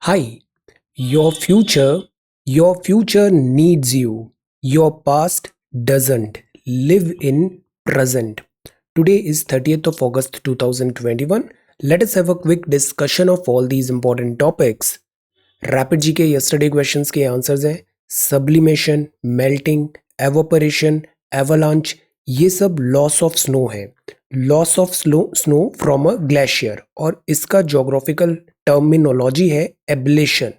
Hi, your future, your future needs you. Your past doesn't. Live in present. Today is 30th of August 2021. Let us have a quick discussion of all these important topics. Rapid G K yesterday questions के answers हैं sublimation, melting, evaporation, avalanche. ये सब loss of snow है। Loss of snow from a glacier और इसका geographical terminology है ablation.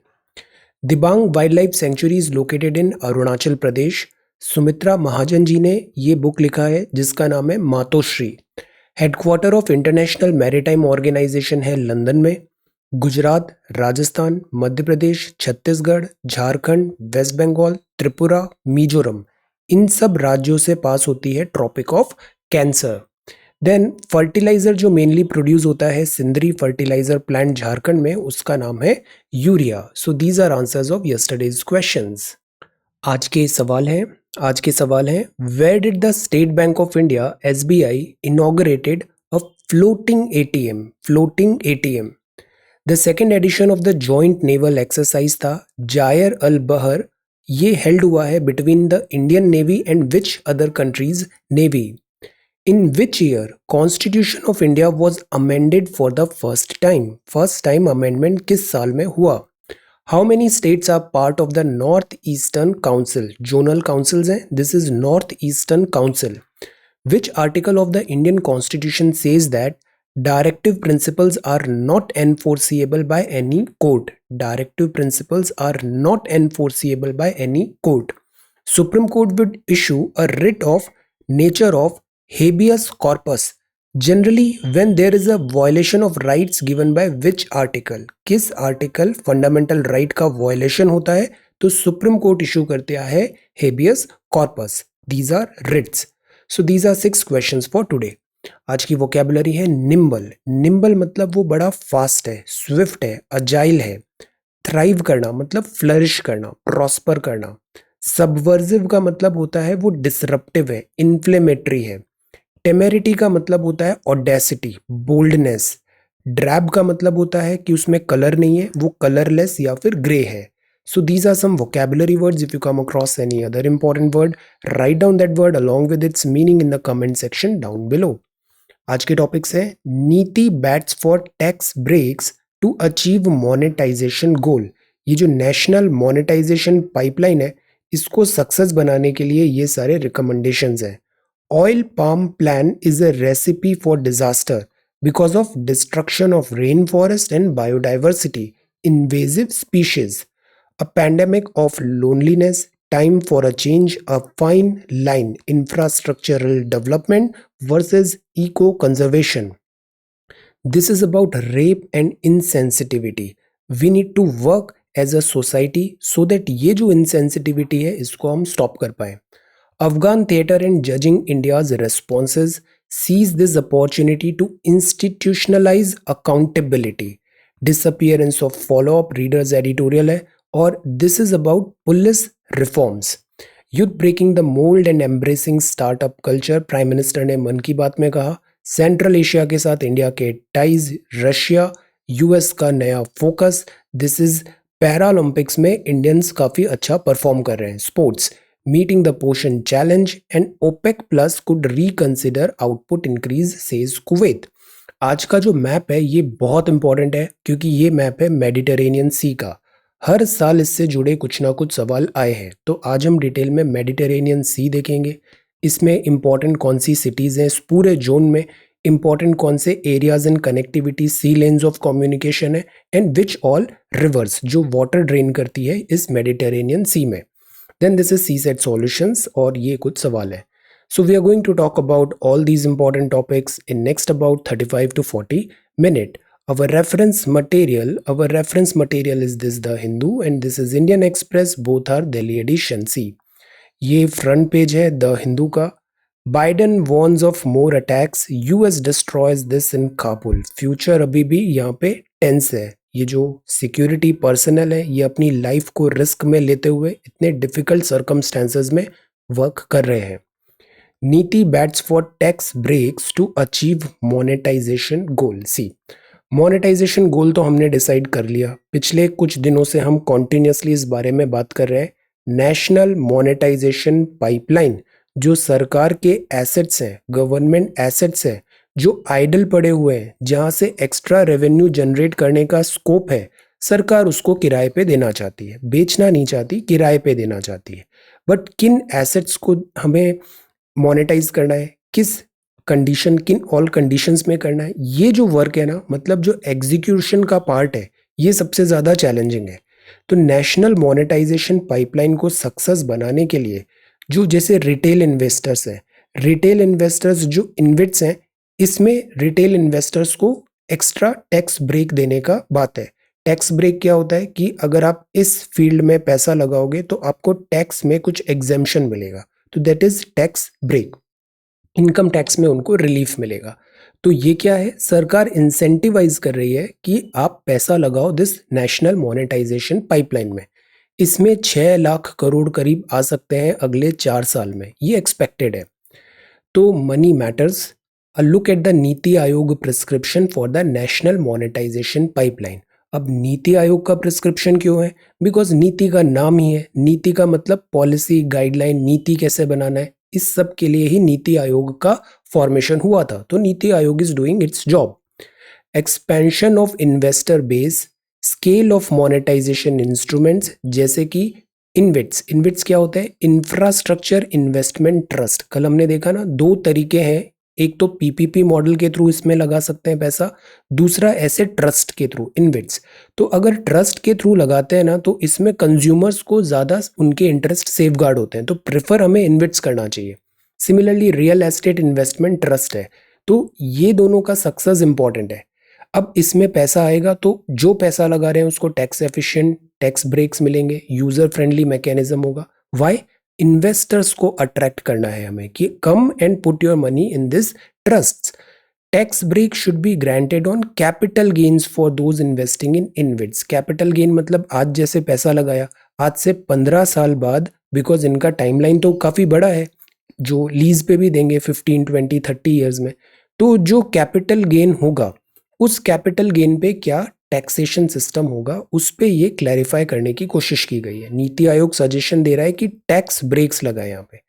Dibang wildlife sanctuary is located in Arunachal Pradesh. Sumitra Mahajan ji ने ये बुक लिखा है जिसका नाम है Matoshree. Headquarter of International Maritime Organisation है लंदन में। गुजरात, राजस्थान, मध्य प्रदेश, छत्तीसगढ़, झारखंड, वेस्ट बंगाल, त्रिपुरा, मिजोरम, इन सब राज्यों से पास होती है tropic of cancer. Then fertilizer जो मेनली प्रोड्यूस होता है सिंदरी फर्टिलाइजर प्लांट झारखंड में, उसका नाम है urea. So these are answers of yesterday's questions. आज के सवाल हैं where did the State Bank of India SBI inaugurated a floating ATM. The second edition of the joint naval exercise था जायर अल बहर। ये held हुआ है between the Indian navy and which other countries navy. In which year constitution of India was amended for the first time amendment किस साल में हुआ। How many states are part of the North Eastern Council. Zonal councils हैं, this is North Eastern Council. Which article of the Indian Constitution says that directive principles are not enforceable by any court? Directive principles are not enforceable by any court. Supreme Court would issue a writ of nature of habeas corpus generally when there is a violation of rights given by which article? किस article fundamental right का violation होता है तो supreme court issue करते है habeas corpus. These are writs. So these are 6 questions for today. आज की vocabulary है निम्बल। निम्बल मतलब वो बड़ा फास्ट है, स्विफ्ट है, अजाइल है। थ्राइव करना मतलब फ्लरिश करना, प्रॉस्पर करना। सबवर्जिव का मतलब होता है वो डिसरप्टिव है, इन्फ्लेमेटरी है। टेमेरिटी का मतलब होता है ऑडेसिटी, बोल्डनेस। ड्रैब का मतलब होता है कि उसमें कलर नहीं है, वो कलरलेस या फिर ग्रे है। So these are some vocabulary words. If you come across any other important word, write down that word along with its meaning in the comment section down below. आज के topics है NITI bats for tax breaks to achieve monetisation goal. ये जो national monetization pipeline है इसको success बनाने के लिए ये सारे रिकमेंडेशंस हैं। Oil palm plan is a recipe for disaster because of destruction of rain forest and biodiversity, invasive species. A pandemic of loneliness, time for a change, a fine line, infrastructural development versus eco-conservation. This is about rape and insensitivity. We need to work as a society so that ये जो insensitivity है इसको हम stop कर पाए। Afghan theatre and judging India's responses seize this opportunity to institutionalize accountability. Disappearance of follow-up readers editorial है और this is about police reforms. Youth breaking the mould and embracing startup culture, prime minister ने मन की बात में कहा। Central Asia के साथ India के टाइज, रशिया यूएस का नया फोकस। दिस इज पैरालंपिक्स में इंडियंस काफी अच्छा परफॉर्म कर रहे हैं। Sports, meeting the Poshan challenge and OPEC plus could reconsider output increase says Kuwait. आज का जो मैप है ये बहुत इंपॉर्टेंट है क्योंकि ये मैप है मेडिटेरेनियन सी का। हर साल इससे जुड़े कुछ ना कुछ सवाल आए हैं तो आज हम डिटेल में मेडिटेरेनियन सी देखेंगे। इसमें इंपॉर्टेंट कौन सी सिटीज़ हैं इस पूरे जोन में, इंपॉर्टेंट कौन से areas and connectivity, sea lanes of communication है एंड विच ऑल रिवर्स जो वाटर ड्रेन करती है इस मेडिटेरेनियन सी में। Then this is C set solutions और ये कुछ सवाल है। So we are going to talk about all these important topics in next about 35 to 40 minutes. Our reference material is this The Hindu and this is Indian Express, both are Delhi edition. See, ये front page है the Hindu का। Biden warns of more attacks, US destroys this in Kabul. Future अभी भी यहाँ पे tense है। ये जो सिक्योरिटी पर्सनल है ये अपनी लाइफ को रिस्क में लेते हुए इतने डिफिकल्ट सर्कमस्टेंसेस में वर्क कर रहे हैं। NITI bats for tax breaks to achieve monetisation goal. See, monetisation goal तो हमने डिसाइड कर लिया। पिछले कुछ दिनों से हम कॉन्टिन्यूसली इस बारे में बात कर रहे हैं। नेशनल मोनेटाइजेशन पाइपलाइन जो सरकार के एसेट्स हैं, गवर्नमेंट एसेट्स हैं, जो आइडल पड़े हुए हैं, जहां से एक्स्ट्रा रेवेन्यू जनरेट करने का स्कोप है, सरकार उसको किराए पे देना चाहती है। बेचना नहीं चाहती, किराए पे देना चाहती है। बट किन एसेट्स को हमें मोनेटाइज करना है, किस कंडीशन, किन ऑल कंडीशंस में करना है, ये जो वर्क है ना, मतलब जो एग्जीक्यूशन का पार्ट है, ये सबसे ज़्यादा चैलेंजिंग है। तो नेशनल मोनेटाइजेशन पाइपलाइन को सक्सेस बनाने के लिए जो जैसे रिटेल इन्वेस्टर्स हैं, रिटेल इन्वेस्टर्स जो इन्वेट्स हैं, इसमें रिटेल इन्वेस्टर्स को एक्स्ट्रा टैक्स ब्रेक देने का बात है। टैक्स ब्रेक क्या होता है कि अगर आप इस फील्ड में पैसा लगाओगे तो आपको टैक्स में कुछ एग्जेम्पशन मिलेगा, तो that is tax break. Income tax में उनको रिलीफ मिलेगा। तो ये क्या है, सरकार इंसेंटिवाइज कर रही है कि आप पैसा लगाओ दिस नेशनल मोनेटाइजेशन पाइपलाइन में। इसमें 6 लाख करोड़ करीब आ सकते हैं अगले 4 साल में, ये एक्सपेक्टेड है। तो money matters, a look at the NITI Aayog prescription for the national monetization pipeline. अब नीति आयोग का प्रिस्क्रिप्शन क्यों है? बिकॉज नीति का नाम ही है, नीति का मतलब पॉलिसी, गाइडलाइन, नीति कैसे बनाना है, इस सब के लिए ही नीति आयोग का फॉर्मेशन हुआ था। तो NITI Aayog is doing its job. Expansion of investor base, scale of monetization instruments, जैसे कि इनविट्स। इनविट्स क्या होता है? Infrastructure investment trust. कल हमने देखा ना, दो तरीके हैं, एक तो पीपीपी मॉडल के थ्रू इसमें लगा सकते हैं पैसा, दूसरा ऐसे ट्रस्ट के थ्रू, इनविट्स। तो अगर ट्रस्ट के थ्रू लगाते हैं ना, तो इसमें कंज्यूमर्स को ज़्यादा उनके इंटरेस्ट सेफगार्ड होते हैं, तो प्रेफर हमें इनविट्स करना चाहिए। Similarly real estate investment trust है। तो ये दोनों का सक्सेस इंपॉर्टेंट है। अब इसमें पैसा आएगा तो जो पैसा लगा रहे हैं उसको टैक्स एफिशिएंट टैक्स ब्रेक्स मिलेंगे, यूजर फ्रेंडली मैकेनिज्म होगा। वाई? इन्वेस्टर्स को अट्रैक्ट करना है हमें कि come and put your money in this trust. Tax break should be granted on capital gains for those investing in InvITs. Capital gain मतलब आज जैसे पैसा लगाया, आज से 15 साल बाद, बिकॉज इनका टाइमलाइन तो काफ़ी बड़ा है, जो लीज पे भी देंगे 15, 20, 30 ईयर्स में, तो जो कैपिटल गेन होगा, उस कैपिटल गेन पे क्या टैक्सेशन सिस्टम होगा, उस पे ये क्लैरिफाई करने की कोशिश की गई है। नीति आयोग सजेशन दे रहा है कि टैक्स ब्रेक्स लगाए यहाँ पे।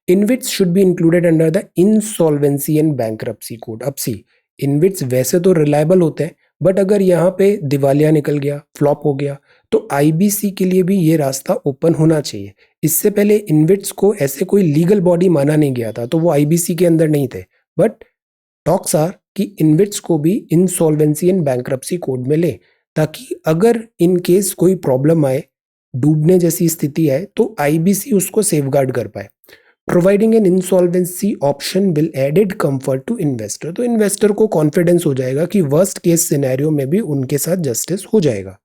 InvITs should be included under the insolvency and bankruptcy code. अब सी, इनविट्स वैसे तो रिलायबल होते हैं, बट अगर यहाँ पे दिवालिया निकल गया, फ्लॉप हो गया, तो आईबीसी के लिए भी ये रास्ता ओपन होना चाहिए। इससे पहले इनविट्स को ऐसे कोई लीगल बॉडी माना नहीं गया था, तो वो आईबीसी के अंदर नहीं थे, बट टॉक्स आर कि इनविट्स को भी इंसॉल्वेंसी एंड बैंकरप्सी कोड में ले, ताकि अगर इन केस कोई प्रॉब्लम आए, डूबने जैसी स्थिति है, तो आईबीसी उसको सेफगार्ड कर पाए। Providing an insolvency option will added comfort to investor. तो इन्वेस्टर को कॉन्फिडेंस हो जाएगा कि वर्स्ट केस सिनेरियो में भी उनके साथ जस्टिस हो जाएगा।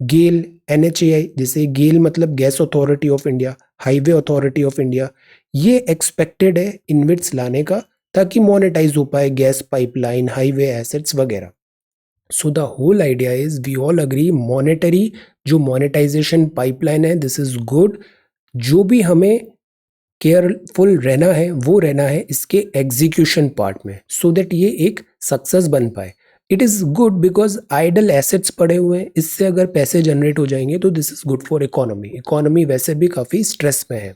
गेल, एनएचएआई, जैसे गेल मतलब gas authority of India, highway authority of India, ये एक्सपेक्टेड है इनविट्स लाने का, ताकि मोनेटाइज हो पाए गैस पाइपलाइन, हाईवे एसेट्स वगैरह। So the whole idea is, we all agree, monetary जो मोनेटाइजेशन पाइपलाइन है, दिस इज गुड। जो भी हमें केयरफुल रहना है वो रहना है इसके एग्जीक्यूशन पार्ट में, सो दैट ये एक सक्सेस बन पाए। It is good because idle assets पड़े हुए हैं, इससे अगर पैसे जनरेट हो जाएंगे तो this is good for economy. Economy वैसे भी काफ़ी स्ट्रेस में है।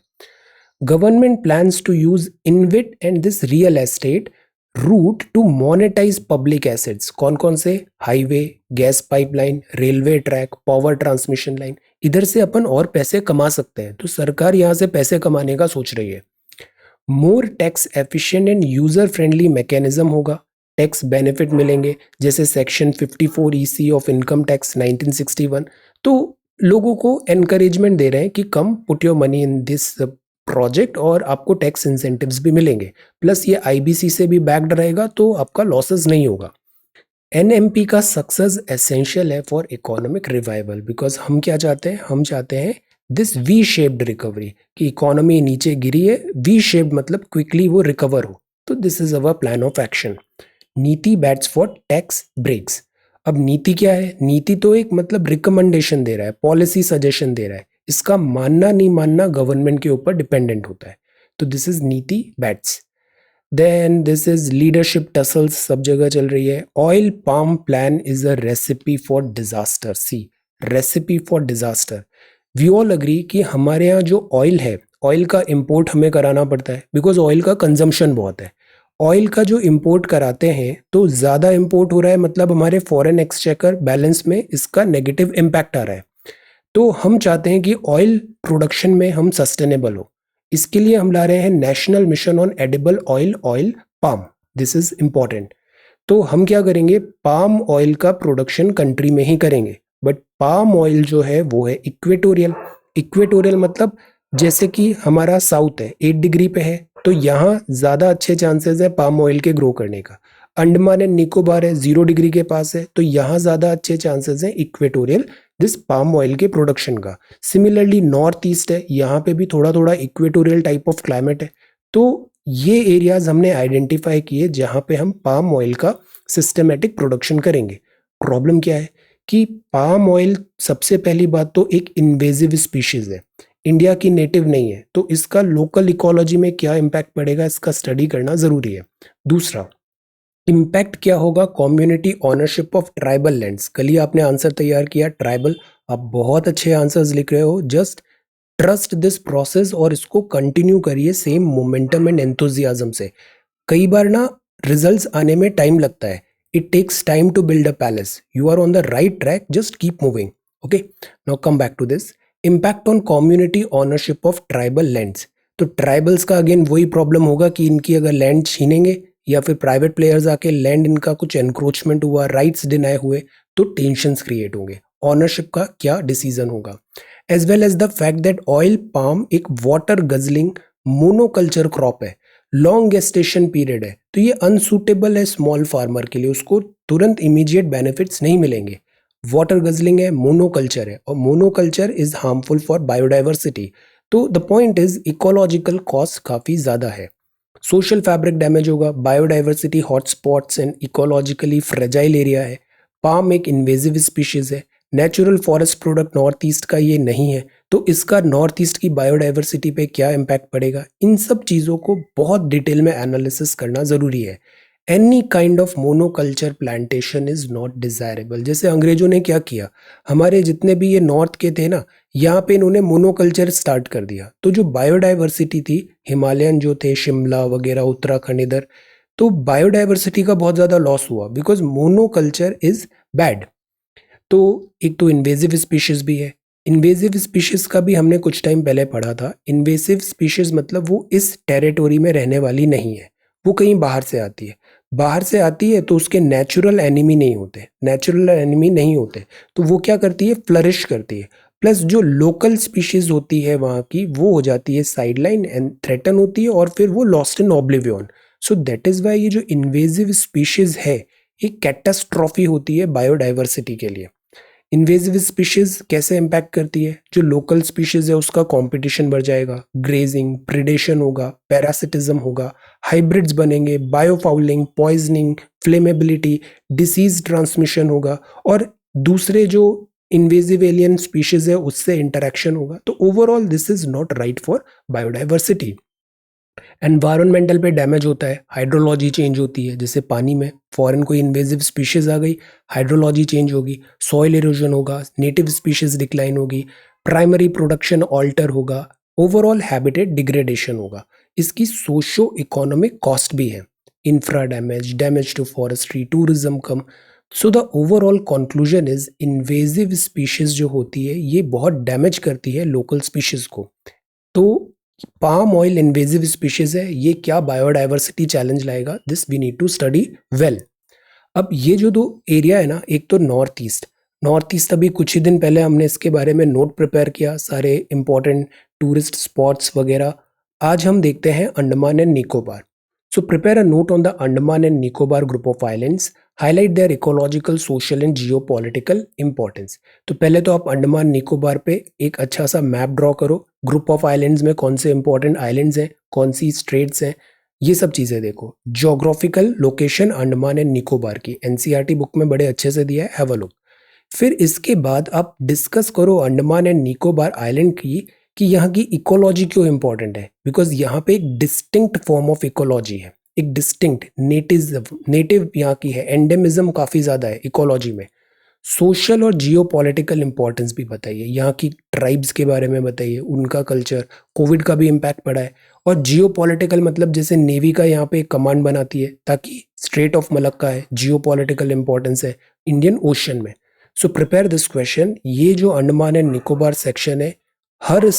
Government plans to use InvIT and this real estate route to monetize public assets. कौन कौन से? Highway, gas pipeline, railway track, power transmission line. इधर से अपन और पैसे कमा सकते हैं, तो सरकार यहाँ से पैसे कमाने का सोच रही है। More tax efficient and user friendly mechanism होगा, टैक्स बेनिफिट मिलेंगे, जैसे section 54 EC of income tax 1961। तो लोगों को एनकरेजमेंट दे रहे हैं कि come put your money in this project और आपको टैक्स इंसेंटिव्स भी मिलेंगे। प्लस ये आईबीसी से भी बैक्ड रहेगा, तो आपका लॉसेस नहीं होगा। एनएमपी का सक्सेस एसेंशियल है फॉर इकोनॉमिक रिवाइवल, बिकॉज हम क्या चाहते हैं? हम चाहते हैं दिस वी शेप्ड रिकवरी, कि इकोनॉमी नीचे गिरी है, वी शेप्ड मतलब क्विकली वो रिकवर हो। तो this is our plan of action. नीति बैट्स फॉर टैक्स ब्रेक्स। अब नीति क्या है? नीति तो एक मतलब रिकमेंडेशन दे रहा है, पॉलिसी सजेशन दे रहा है, इसका मानना नहीं मानना गवर्नमेंट के ऊपर डिपेंडेंट होता है। तो this is NITI bats. Then this is leadership tussles सब जगह चल रही है. Oil palm plan is a recipe for disaster. See, recipe for disaster. We all agree कि हमारे यहाँ जो ऑयल है, ऑयल का इंपोर्ट हमें कराना पड़ता है बिकॉज ऑयल का कंजम्पशन बहुत है. ऑयल का जो इंपोर्ट कराते हैं तो ज़्यादा इंपोर्ट हो रहा है, मतलब हमारे फॉरेन एक्सचेकर बैलेंस में इसका नेगेटिव इम्पैक्ट आ रहा है. तो हम चाहते हैं कि ऑयल प्रोडक्शन में हम सस्टेनेबल हो. इसके लिए हम ला रहे हैं national mission on edible oil, oil palm. This is important. तो हम क्या करेंगे, पाम ऑयल का प्रोडक्शन कंट्री में ही करेंगे. बट पाम ऑयल जो है वो है इक्वेटोरियल. इक्वेटोरियल मतलब जैसे कि हमारा साउथ है 8 डिग्री पे है, तो यहाँ ज़्यादा अच्छे चांसेस है पाम ऑयल के ग्रो करने का. अंडमान एंड निकोबार है 0 डिग्री के पास है, तो यहाँ ज़्यादा अच्छे चांसेस हैं इक्वेटोरियल दिस पाम ऑयल के प्रोडक्शन का. सिमिलरली नॉर्थ ईस्ट है, यहाँ पे भी थोड़ा थोड़ा इक्वेटोरियल टाइप ऑफ क्लाइमेट है. तो ये एरियाज हमने आइडेंटिफाई किए जहाँ पे हम पाम ऑयल का सिस्टमेटिक प्रोडक्शन करेंगे. प्रॉब्लम क्या है कि पाम ऑयल सबसे पहली बात तो एक इन्वेजिव स्पीशीज है, इंडिया की नेटिव नहीं है, तो इसका लोकल इकोलॉजी में क्या इम्पैक्ट पड़ेगा इसका स्टडी करना ज़रूरी है. दूसरा इम्पैक्ट क्या होगा, community ownership of tribal lands. कल ही आपने आंसर तैयार किया ट्राइबल. आप बहुत अच्छे आंसर्स लिख रहे हो. जस्ट ट्रस्ट दिस प्रोसेस और इसको कंटिन्यू करिए सेम मोमेंटम एंड एंथुजियाज्म से. कई बार ना रिजल्ट्स आने में टाइम लगता है. It takes time to build a palace. You are on the right track, just keep moving. Okay, now come back to this. Impact on community ownership of tribal lands. तो tribals का again वही problem होगा कि इनकी अगर land छीनेंगे या फिर private players आके लैंड इनका कुछ एनक्रोचमेंट हुआ, राइट्स डिनाई हुए, तो टेंशंस क्रिएट होंगे. ऑनरशिप का क्या डिसीजन होगा, as well as the fact that oil palm एक वाटर गजलिंग मोनोकल्चर क्रॉप है, लॉन्ग गेस्टेशन पीरियड है, तो ये अनसूटेबल है स्मॉल फार्मर के लिए. उसको तुरंत इमीडिएट बेनिफिट्स नहीं मिलेंगे. वाटर गजलिंग है, मोनोकल्चर है, और monoculture is harmful for biodiversity. तो the point is ecological cost काफ़ी ज़्यादा है. सोशल फैब्रिक डैमेज होगा, biodiversity hotspots and ecologically fragile area है. पाम एक इन्वेजिव स्पीशीज है. Natural forest product North East का ये नहीं है, तो इसका नॉर्थ ईस्ट की बायोडाइवर्सिटी पे क्या इम्पैक्ट पड़ेगा, इन सब चीज़ों को बहुत डिटेल में एनालिसिस करना ज़रूरी है. Any kind of monoculture plantation is not desirable. जैसे अंग्रेजों ने क्या किया, हमारे जितने भी ये नॉर्थ के थे ना, यहाँ पे इन्होंने मोनोकल्चर स्टार्ट कर दिया, तो जो बायोडाइवर्सिटी थी, हिमालयन जो थे शिमला वगैरह उत्तराखंड इधर, तो बायोडाइवर्सिटी का बहुत ज़्यादा लॉस हुआ बिकॉज मोनोकल्चर इज बैड. तो एक तो इन्वेजिव स्पीशीज भी है. इन्वेजिव स्पीशीज का भी हमने कुछ टाइम पहले पढ़ा था. इन्वेसिव स्पीशीज मतलब वो इस टेरिटोरी में रहने वाली नहीं है, वो कहीं बाहर से आती है. बाहर से आती है तो उसके नेचुरल एनिमी नहीं होते, नेचुरल एनिमी नहीं होते, तो वो क्या करती है, फ्लरिश करती है. प्लस जो लोकल स्पीशीज होती है वहाँ की, वो हो जाती है साइडलाइन एंड थ्रेटन होती है, और फिर वो lost in oblivion. So that is why ये जो इन्वेजिव स्पीशीज है, ये कैटास्ट्रॉफी होती है बायोडाइवर्सिटी के लिए. इन्वेजिव स्पीशीज कैसे इम्पैक्ट करती है, जो लोकल स्पीशीज है उसका कंपटीशन बढ़ जाएगा, ग्रेजिंग, प्रिडेशन होगा, पैरासिटिज्म होगा, हाइब्रिड्स बनेंगे, biofouling, poisoning, flammability, disease transmission होगा, और दूसरे जो इन्वेजिव एलियन स्पीशीज है उससे इंटरेक्शन होगा. तो overall this is not right for biodiversity. Environmental पे डैमेज होता है, हाइड्रोलॉजी चेंज होती है, जैसे पानी में फॉरेन कोई इन्वेजिव स्पीशीज आ गई, हाइड्रोलॉजी चेंज होगी, सॉइल इरोजन होगा, नेटिव स्पीशीज डिक्लाइन होगी, प्राइमरी प्रोडक्शन ऑल्टर होगा, ओवरऑल हैबिटेट डिग्रेडेशन होगा. इसकी सोशो इकोनॉमिक कॉस्ट भी है, infra damage, damage to forestry, tourism कम. So the overall conclusion is invasive species जो होती है ये बहुत डैमेज करती है लोकल स्पीशीज को. तो पाम ऑयल इन्वेजिव स्पीशीज है, ये क्या बायोडाइवर्सिटी चैलेंज लाएगा, this we need to study well. अब ये जो दो एरिया है ना, एक तो नॉर्थ ईस्ट. नॉर्थ ईस्ट अभी कुछ ही दिन पहले हमने इसके बारे में नोट प्रिपेयर किया, सारे इंपॉर्टेंट टूरिस्ट स्पॉट्स वगैरह. आज हम देखते हैं Andaman and Nicobar. So prepare a note on the Andaman and Nicobar group of islands, highlight their ecological, social and geopolitical importance. तो पहले तो आप अंडमान निकोबार पे एक अच्छा सा मैप ड्रॉ करो, ग्रुप ऑफ आइलैंड्स में कौन से इंपॉर्टेंट आइलैंड्स हैं, कौन सी स्ट्रेट्स हैं, ये सब चीज़ें देखो. Geographical location Andaman and Nicobar की एनसीईआरटी बुक में बड़े अच्छे से दिया है, हैव अ लुक. फिर इसके बाद आप डिस्कस करो अंडमान एंड निकोबार आइलैंड की कि यहाँ की इकोलॉजी क्यों इंपॉर्टेंट है, बिकॉज यहाँ पे एक डिस्टिंक्ट फॉर्म ऑफ इकोलॉजी है. एक डिस्टिंक्ट नेटिव यहाँ की है, एंडेमिज्म काफ़ी ज़्यादा है इकोलॉजी में। सोशल और जियोपॉलिटिकल इंपॉर्टेंस भी बताइए, यहाँ की ट्राइब्स के बारे में बताइए, उनका कल्चर, कोविड का भी इम्पैक्ट पड़ा है। और जियोपॉलिटिकल मतलब जैसे नेवी का यहाँ पे एक कमांड बनाती है ताकि स्ट्रेट ऑफ मलक्का है, जियोपॉलिटिकल इंपॉर्टेंस है इंडियन ओशन में। So prepare this question. ये जो अंडमान एंड निकोबार सेक्शन है, हर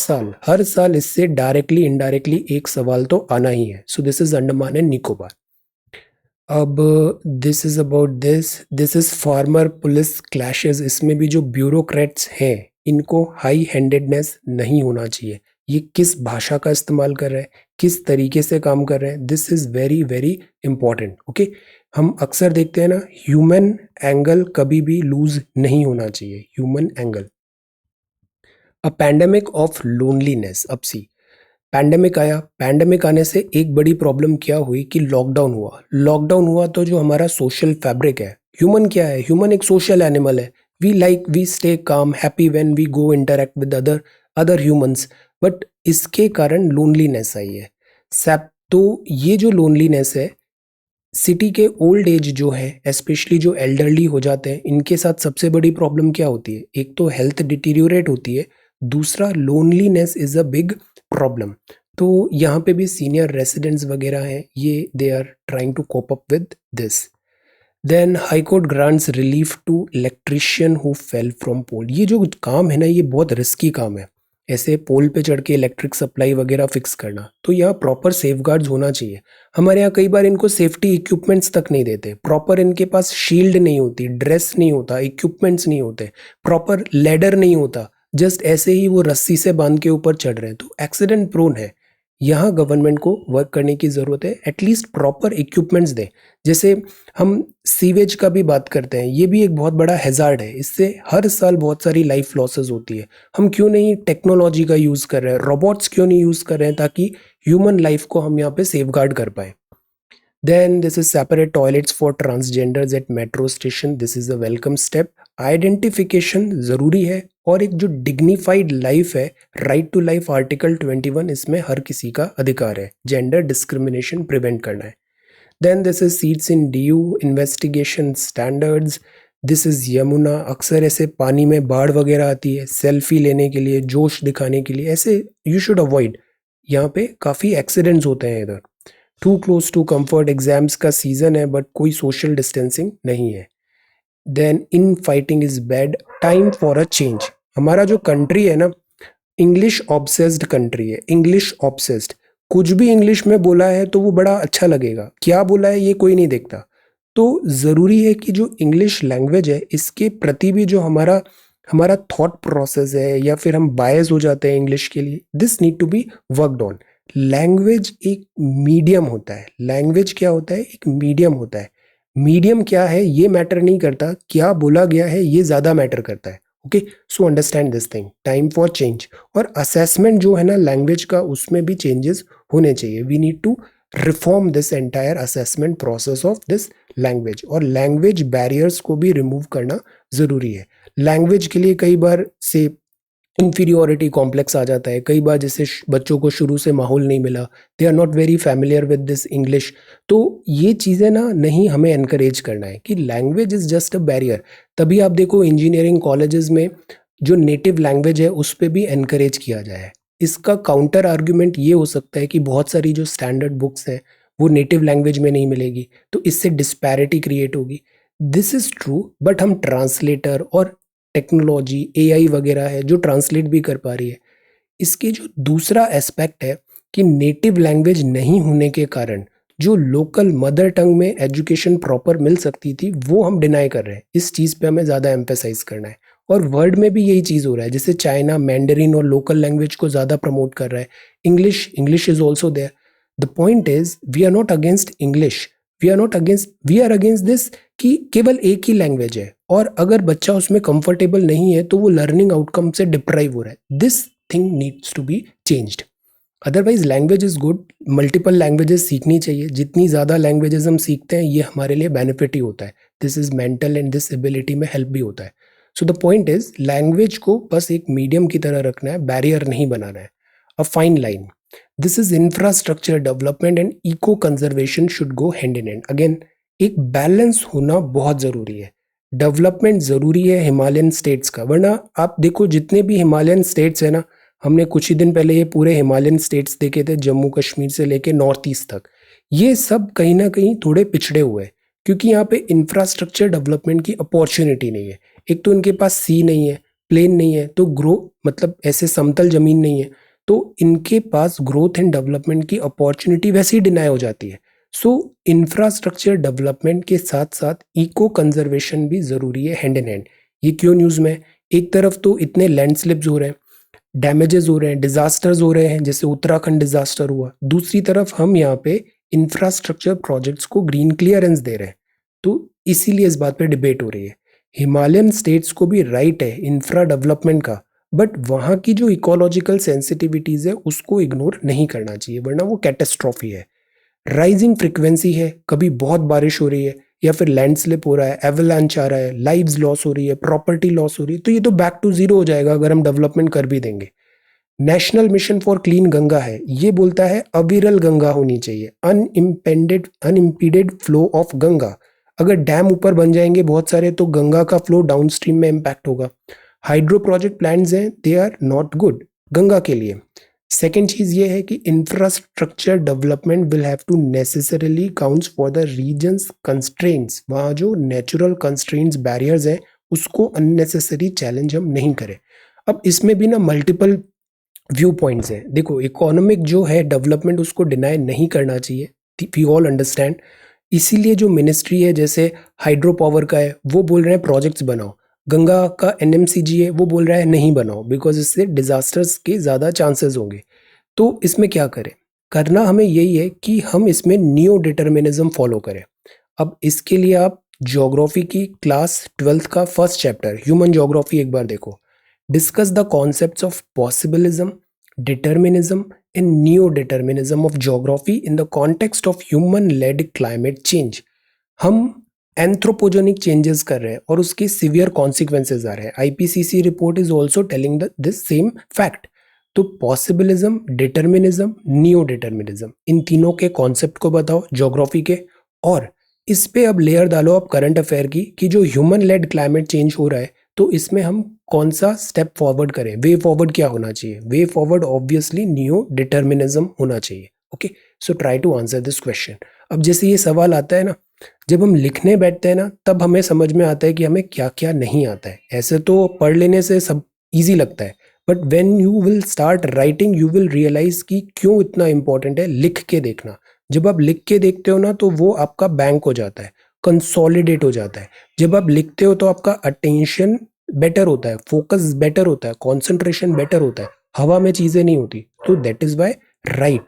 साल इससे डायरेक्टली इनडायरेक्टली एक सवाल तो आना ही है। So this is Andaman and Nicobar. अब this is about this is farmer police clashes. इसमें भी जो ब्यूरोक्रेट्स हैं इनको हाई हैंडेडनेस नहीं होना चाहिए। ये किस भाषा का इस्तेमाल कर रहे हैं, किस तरीके से काम कर रहे हैं, this is very very important. Okay, हम अक्सर देखते हैं ना, ह्यूमन एंगल कभी भी लूज नहीं होना चाहिए, human angle. A pandemic of loneliness. अब सी, पैंडेमिक आया, पैंडेमिक आने से एक बड़ी प्रॉब्लम क्या हुई कि लॉकडाउन हुआ तो जो हमारा सोशल फैब्रिक है, ह्यूमन क्या है, ह्यूमन एक सोशल एनिमल है। We stay calm happy when we go interact with other humans. But इसके कारण लोनलीनेस आई है। सैप तो ये जो लोनलीनेस है, सिटी के ओल्ड एज जो है, स्पेशली जो एल्डरली हो जाते हैं, इनके साथ सबसे बड़ी प्रॉब्लम क्या होती है? एक तो हेल्थ डिटीरियोरेट होती है, दूसरा loneliness is a big problem. तो यहाँ पे भी सीनियर रेसिडेंट्स वगैरह हैं, ये they are trying to cope up with this. Then high court grants relief to electrician who fell from pole. ये जो काम है ना, ये बहुत रिस्की काम है, ऐसे पोल पे चढ़ के इलेक्ट्रिक सप्लाई वगैरह फिक्स करना। तो यहाँ प्रॉपर सेफगार्ड्स होना चाहिए। हमारे यहाँ कई बार इनको सेफ्टी इक्विपमेंट्स तक नहीं देते, प्रॉपर इनके पास शील्ड नहीं होती, ड्रेस नहीं होता, इक्विपमेंट्स नहीं होते, प्रॉपर लेडर नहीं होता, जस्ट ऐसे ही वो रस्सी से बांध के ऊपर चढ़ रहे हैं, तो एक्सीडेंट प्रोन है। यहाँ गवर्नमेंट को वर्क करने की ज़रूरत है, एटलीस्ट प्रॉपर इक्विपमेंट्स दें। जैसे हम सीवेज का भी बात करते हैं, ये भी एक बहुत बड़ा हैजार्ड है, इससे हर साल बहुत सारी लाइफ लॉसेस होती है। हम क्यों नहीं टेक्नोलॉजी का यूज़ कर रहे हैं, रोबोट्स क्यों नहीं यूज़ कर रहे हैं, ताकि ह्यूमन लाइफ को हम यहाँ पे सेफगार्ड कर पाए। Then this is separate toilets for transgenders at metro station. This is a welcome step. Identification ज़रूरी है, और एक जो डिग्निफाइड लाइफ है, राइट टू लाइफ आर्टिकल 21, इसमें हर किसी का अधिकार है, जेंडर डिस्क्रिमिनेशन प्रिवेंट करना है। Then this is seats in D U investigation standards. This is Yamuna. अक्सर ऐसे पानी में बाढ़ वगैरह आती है, सेल्फी लेने के लिए, जोश दिखाने के लिए, ऐसे यू शुड अवॉइड। यहाँ पे काफ़ी एक्सीडेंट्स होते हैं इधर। Too close to comfort. Exams का सीजन है बट कोई सोशल डिस्टेंसिंग नहीं है। Then in fighting is bad, time for a change. हमारा जो कंट्री है ना, इंग्लिश ऑब्सेस्ड कंट्री है, इंग्लिश ऑब्सेस्ड। कुछ भी इंग्लिश में बोला है तो वो बड़ा अच्छा लगेगा, क्या बोला है ये कोई नहीं देखता। तो ज़रूरी है कि जो इंग्लिश लैंग्वेज है, इसके प्रति भी जो हमारा हमारा थॉट प्रोसेस है, या फिर हम बायस हो जाते हैं इंग्लिश के लिए, this need to be worked on. Language एक मीडियम होता है। लैंग्वेज क्या होता है? एक मीडियम होता है। मीडियम क्या है ये मैटर नहीं करता, क्या बोला गया है ये ज़्यादा मैटर करता है। Okay, so understand this thing, time for change. और असेसमेंट जो है ना लैंग्वेज का, उसमें भी चेंजेस होने चाहिए। We need to reform this entire assessment process of this language, और लैंग्वेज बैरियर्स को भी रिमूव करना ज़रूरी है। लैंग्वेज के लिए कई बार से इन्फीरियोरिटी कॉम्प्लेक्स आ जाता है, कई बार जैसे बच्चों को शुरू से माहौल नहीं मिला, they are not very familiar with this English. तो ये चीज़ें ना नहीं हमें एनकरेज करना है कि language is just a barrier. तभी आप देखो इंजीनियरिंग कॉलेजेस में जो नेटिव लैंग्वेज है उस पर भी एनकरेज किया जाए। इसका काउंटर आर्ग्यूमेंट ये हो सकता है कि बहुत सारी जो स्टैंडर्ड बुक्स हैं वो नेटिव लैंग्वेज में नहीं मिलेगी, तो इससे डिस्पैरिटी क्रिएट होगी। दिस इज़ ट्रू, बट हम ट्रांसलेटर और टेक्नोलॉजी, एआई वगैरह है जो ट्रांसलेट भी कर पा रही है। इसके जो दूसरा एस्पेक्ट है कि नेटिव लैंग्वेज नहीं होने के कारण जो लोकल मदर टंग में एजुकेशन प्रॉपर मिल सकती थी, वो हम डिनाई कर रहे हैं। इस चीज़ पे हमें ज़्यादा एम्फेसाइज करना है। और वर्ल्ड में भी यही चीज़ हो रहा है, जैसे चाइना मैंडरिन और लोकल लैंग्वेज को ज़्यादा प्रमोट कर रहा है। English is also there. The point is we are not against English, we are against this कि केवल एक ही लैंग्वेज है, और अगर बच्चा उसमें कंफर्टेबल नहीं है तो वो लर्निंग आउटकम से डिप्राइव हो रहा है। This thing needs to be changed. Otherwise language is good, multiple languages सीखनी चाहिए। जितनी ज़्यादा लैंग्वेजेस हम सीखते हैं ये हमारे लिए बेनिफिट ही होता है। This is mental and disability में हेल्प भी होता है। So the point is language को बस एक मीडियम की तरह रखना है, बैरियर नहीं बनाना है। A fine line. This is infrastructure development and eco conservation should go hand in hand. Again एक बैलेंस होना बहुत ज़रूरी है। डेवलपमेंट ज़रूरी है हिमालयन स्टेट्स का, वरना आप देखो जितने भी हिमालयन स्टेट्स हैं ना, हमने कुछ ही दिन पहले ये पूरे हिमालयन स्टेट्स देखे थे, जम्मू कश्मीर से लेके नॉर्थ ईस्ट तक, ये सब कहीं ना कहीं थोड़े पिछड़े हुए हैं क्योंकि यहाँ पे इंफ्रास्ट्रक्चर डेवलपमेंट की अपॉर्चुनिटी नहीं है। एक तो इनके पास सी नहीं है, प्लेन नहीं है, तो ग्रो मतलब ऐसे समतल ज़मीन नहीं है, तो इनके पास ग्रोथ एंड डेवलपमेंट की अपॉर्चुनिटी वैसे ही डिनाई हो जाती है। सो इंफ्रास्ट्रक्चर डेवलपमेंट के साथ साथ इको कंजर्वेशन भी ज़रूरी है हैंड इन हैंड। ये क्यों न्यूज़ में? एक तरफ तो इतने लैंडस्लिप्स हो रहे हैं, डैमेजेस हो रहे हैं, डिजास्टर्स हो रहे हैं, जैसे उत्तराखंड डिजास्टर हुआ, दूसरी तरफ हम यहाँ पे इंफ्रास्ट्रक्चर प्रोजेक्ट्स को ग्रीन क्लियरेंस दे रहे हैं। तो इसीलिए इस बात पे डिबेट हो रही है। हिमालयन स्टेट्स को भी राइट है इंफ्रा डेवलपमेंट का, बट वहाँ की जो इकोलॉजिकल सेंसिटिविटीज़ है उसको इग्नोर नहीं करना चाहिए, वरना वो कैटेस्ट्रॉफी है। राइजिंग फ्रिक्वेंसी है, कभी बहुत बारिश हो रही है या फिर लैंडस्लिप हो रहा है, एवलांच आ रहा है, लाइव्स लॉस हो रही है, प्रॉपर्टी लॉस हो रही है, तो ये तो बैक टू जीरो हो जाएगा अगर हम डेवलपमेंट कर भी देंगे। National mission for clean Ganga है, ये बोलता है अविरल गंगा होनी चाहिए, अनइम्पीडेड फ्लो ऑफ गंगा। अगर डैम ऊपर बन जाएंगे बहुत सारे तो गंगा का फ्लो डाउनस्ट्रीम में इम्पैक्ट होगा। हाइड्रो प्रोजेक्ट प्लान्स हैं, they are not good Ganga के लिए। सेकेंड चीज़ ये है कि infrastructure development will have to necessarily counts for the regions constraints. वहाँ जो नेचुरल कंस्ट्रेंट्स बैरियर्स हैं उसको अननेसेसरी चैलेंज हम नहीं करें। अब इसमें भी ना मल्टीपल व्यू पॉइंट्स हैं। देखो इकोनॉमिक जो है डेवलपमेंट उसको डिनाई नहीं करना चाहिए, वी ऑल अंडरस्टैंड। इसीलिए जो मिनिस्ट्री है जैसे हाइड्रो पावर का है वो बोल रहे हैं प्रोजेक्ट्स बनाओ, गंगा का एनएमसीजी है वो बोल रहा है नहीं बनाओ बिकॉज इससे डिजास्टर्स के ज़्यादा चांसेस होंगे। तो इसमें क्या करें? करना हमें यही है कि हम इसमें नियो डिटर्मिनिज्म फॉलो करें। अब इसके लिए आप ज्योग्राफी की क्लास 12th का फर्स्ट चैप्टर ह्यूमन ज्योग्राफी एक बार देखो। Discuss the concepts of possibilism, determinism and neo determinism of geography in the context of human led climate change. हम एंथ्रोपोजेनिक चेंजेस कर रहे हैं और उसके सीवियर कॉन्सिक्वेंसेज आ रहे हैं। IPCC report is also telling this same fact. तो possibilism, determinism, neo determinism, इन तीनों के कॉन्सेप्ट को बताओ ज्योग्राफी के, और इस पे अब लेयर डालो आप करंट अफेयर की कि जो ह्यूमन लेड क्लाइमेट चेंज हो रहा है तो इसमें हम कौन सा स्टेप फॉरवर्ड करें। वे फॉरवर्ड क्या होना चाहिए? Way forward obviously neo determinism होना चाहिए। Okay, so try to answer this question. अब जैसे ये सवाल आता है ना, जब हम लिखने बैठते हैं ना तब हमें समझ में आता है कि हमें क्या क्या नहीं आता है। ऐसे तो पढ़ लेने से सब इजी लगता है, but when you will start writing you will realise कि क्यों इतना इंपॉर्टेंट है लिख के देखना। जब आप लिख के देखते हो ना तो वो आपका बैंक हो जाता है, कंसोलिडेट हो जाता है। जब आप लिखते हो तो आपका अटेंशन बेटर होता है, फोकस बेटर होता है, कॉन्सेंट्रेशन बेटर होता है, हवा में चीज़ें नहीं होती। तो दैट इज़ वाई राइट,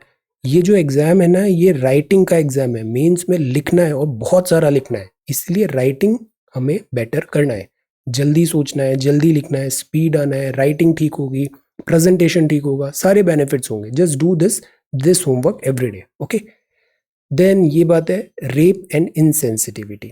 ये जो एग्ज़ाम है ना ये राइटिंग का एग्ज़ाम है, मेंस में लिखना है और बहुत सारा लिखना है, इसलिए राइटिंग हमें बेटर करना है। जल्दी सोचना है, जल्दी लिखना है, स्पीड आना है, राइटिंग ठीक होगी, प्रेजेंटेशन ठीक होगा, सारे बेनिफिट्स होंगे। Just do this homework every day. Okay, then ये बात है rape and insensitivity.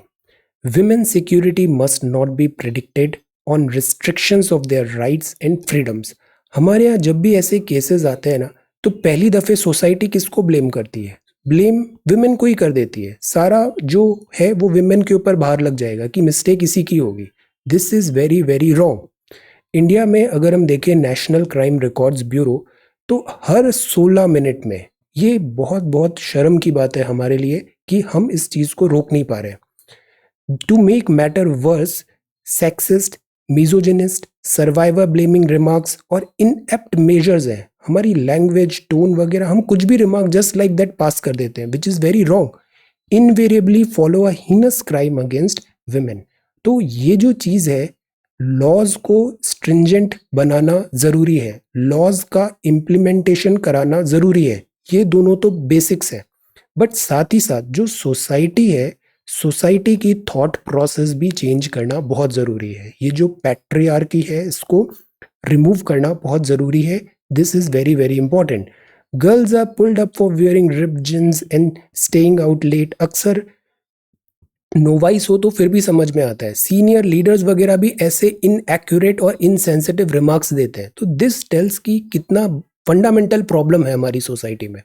Women security must not be predicted on restrictions of their rights and freedoms. हमारे यहाँ जब भी ऐसे केसेस आते हैं ना तो पहली दफ़े सोसाइटी किसको ब्लेम करती है? ब्लेम विमेन को ही कर देती है। सारा जो है वो विमेन के ऊपर भार लग जाएगा कि मिस्टेक इसी की होगी। This is very very wrong. India में अगर हम देखें नेशनल क्राइम रिकॉर्ड्स ब्यूरो, तो हर 16 मिनट में, ये बहुत बहुत शर्म की बात है हमारे लिए कि हम इस चीज़ को रोक नहीं पा रहे। To make matter worse, sexist, misogynist, survivor blaming remarks और इनएप्ट मेजर्स हैं। हमारी लैंग्वेज, टोन वगैरह, हम कुछ भी remark just like that pass कर देते हैं, which is very wrong. Invariably follow a heinous crime against women. तो ये जो चीज़ है, लॉज को स्ट्रिंजेंट बनाना ज़रूरी है, लॉज का इम्प्लीमेंटेशन कराना ज़रूरी है, ये दोनों तो बेसिक्स है। बट साथ ही साथ जो सोसाइटी है, सोसाइटी की थॉट प्रोसेस भी चेंज करना बहुत ज़रूरी है। ये जो पैट्रियार्की है इसको रिमूव करना बहुत ज़रूरी है। This is very very important. Girls are pulled up for wearing ripped jeans and staying out late. अक्सर नोवाइस हो तो फिर भी समझ में आता है, सीनियर लीडर्स वगैरह भी ऐसे इनएक्यूरेट और इनसेंसिटिव रिमार्क्स देते हैं। तो दिस टेल्स कि कितना फंडामेंटल प्रॉब्लम है हमारी सोसाइटी में।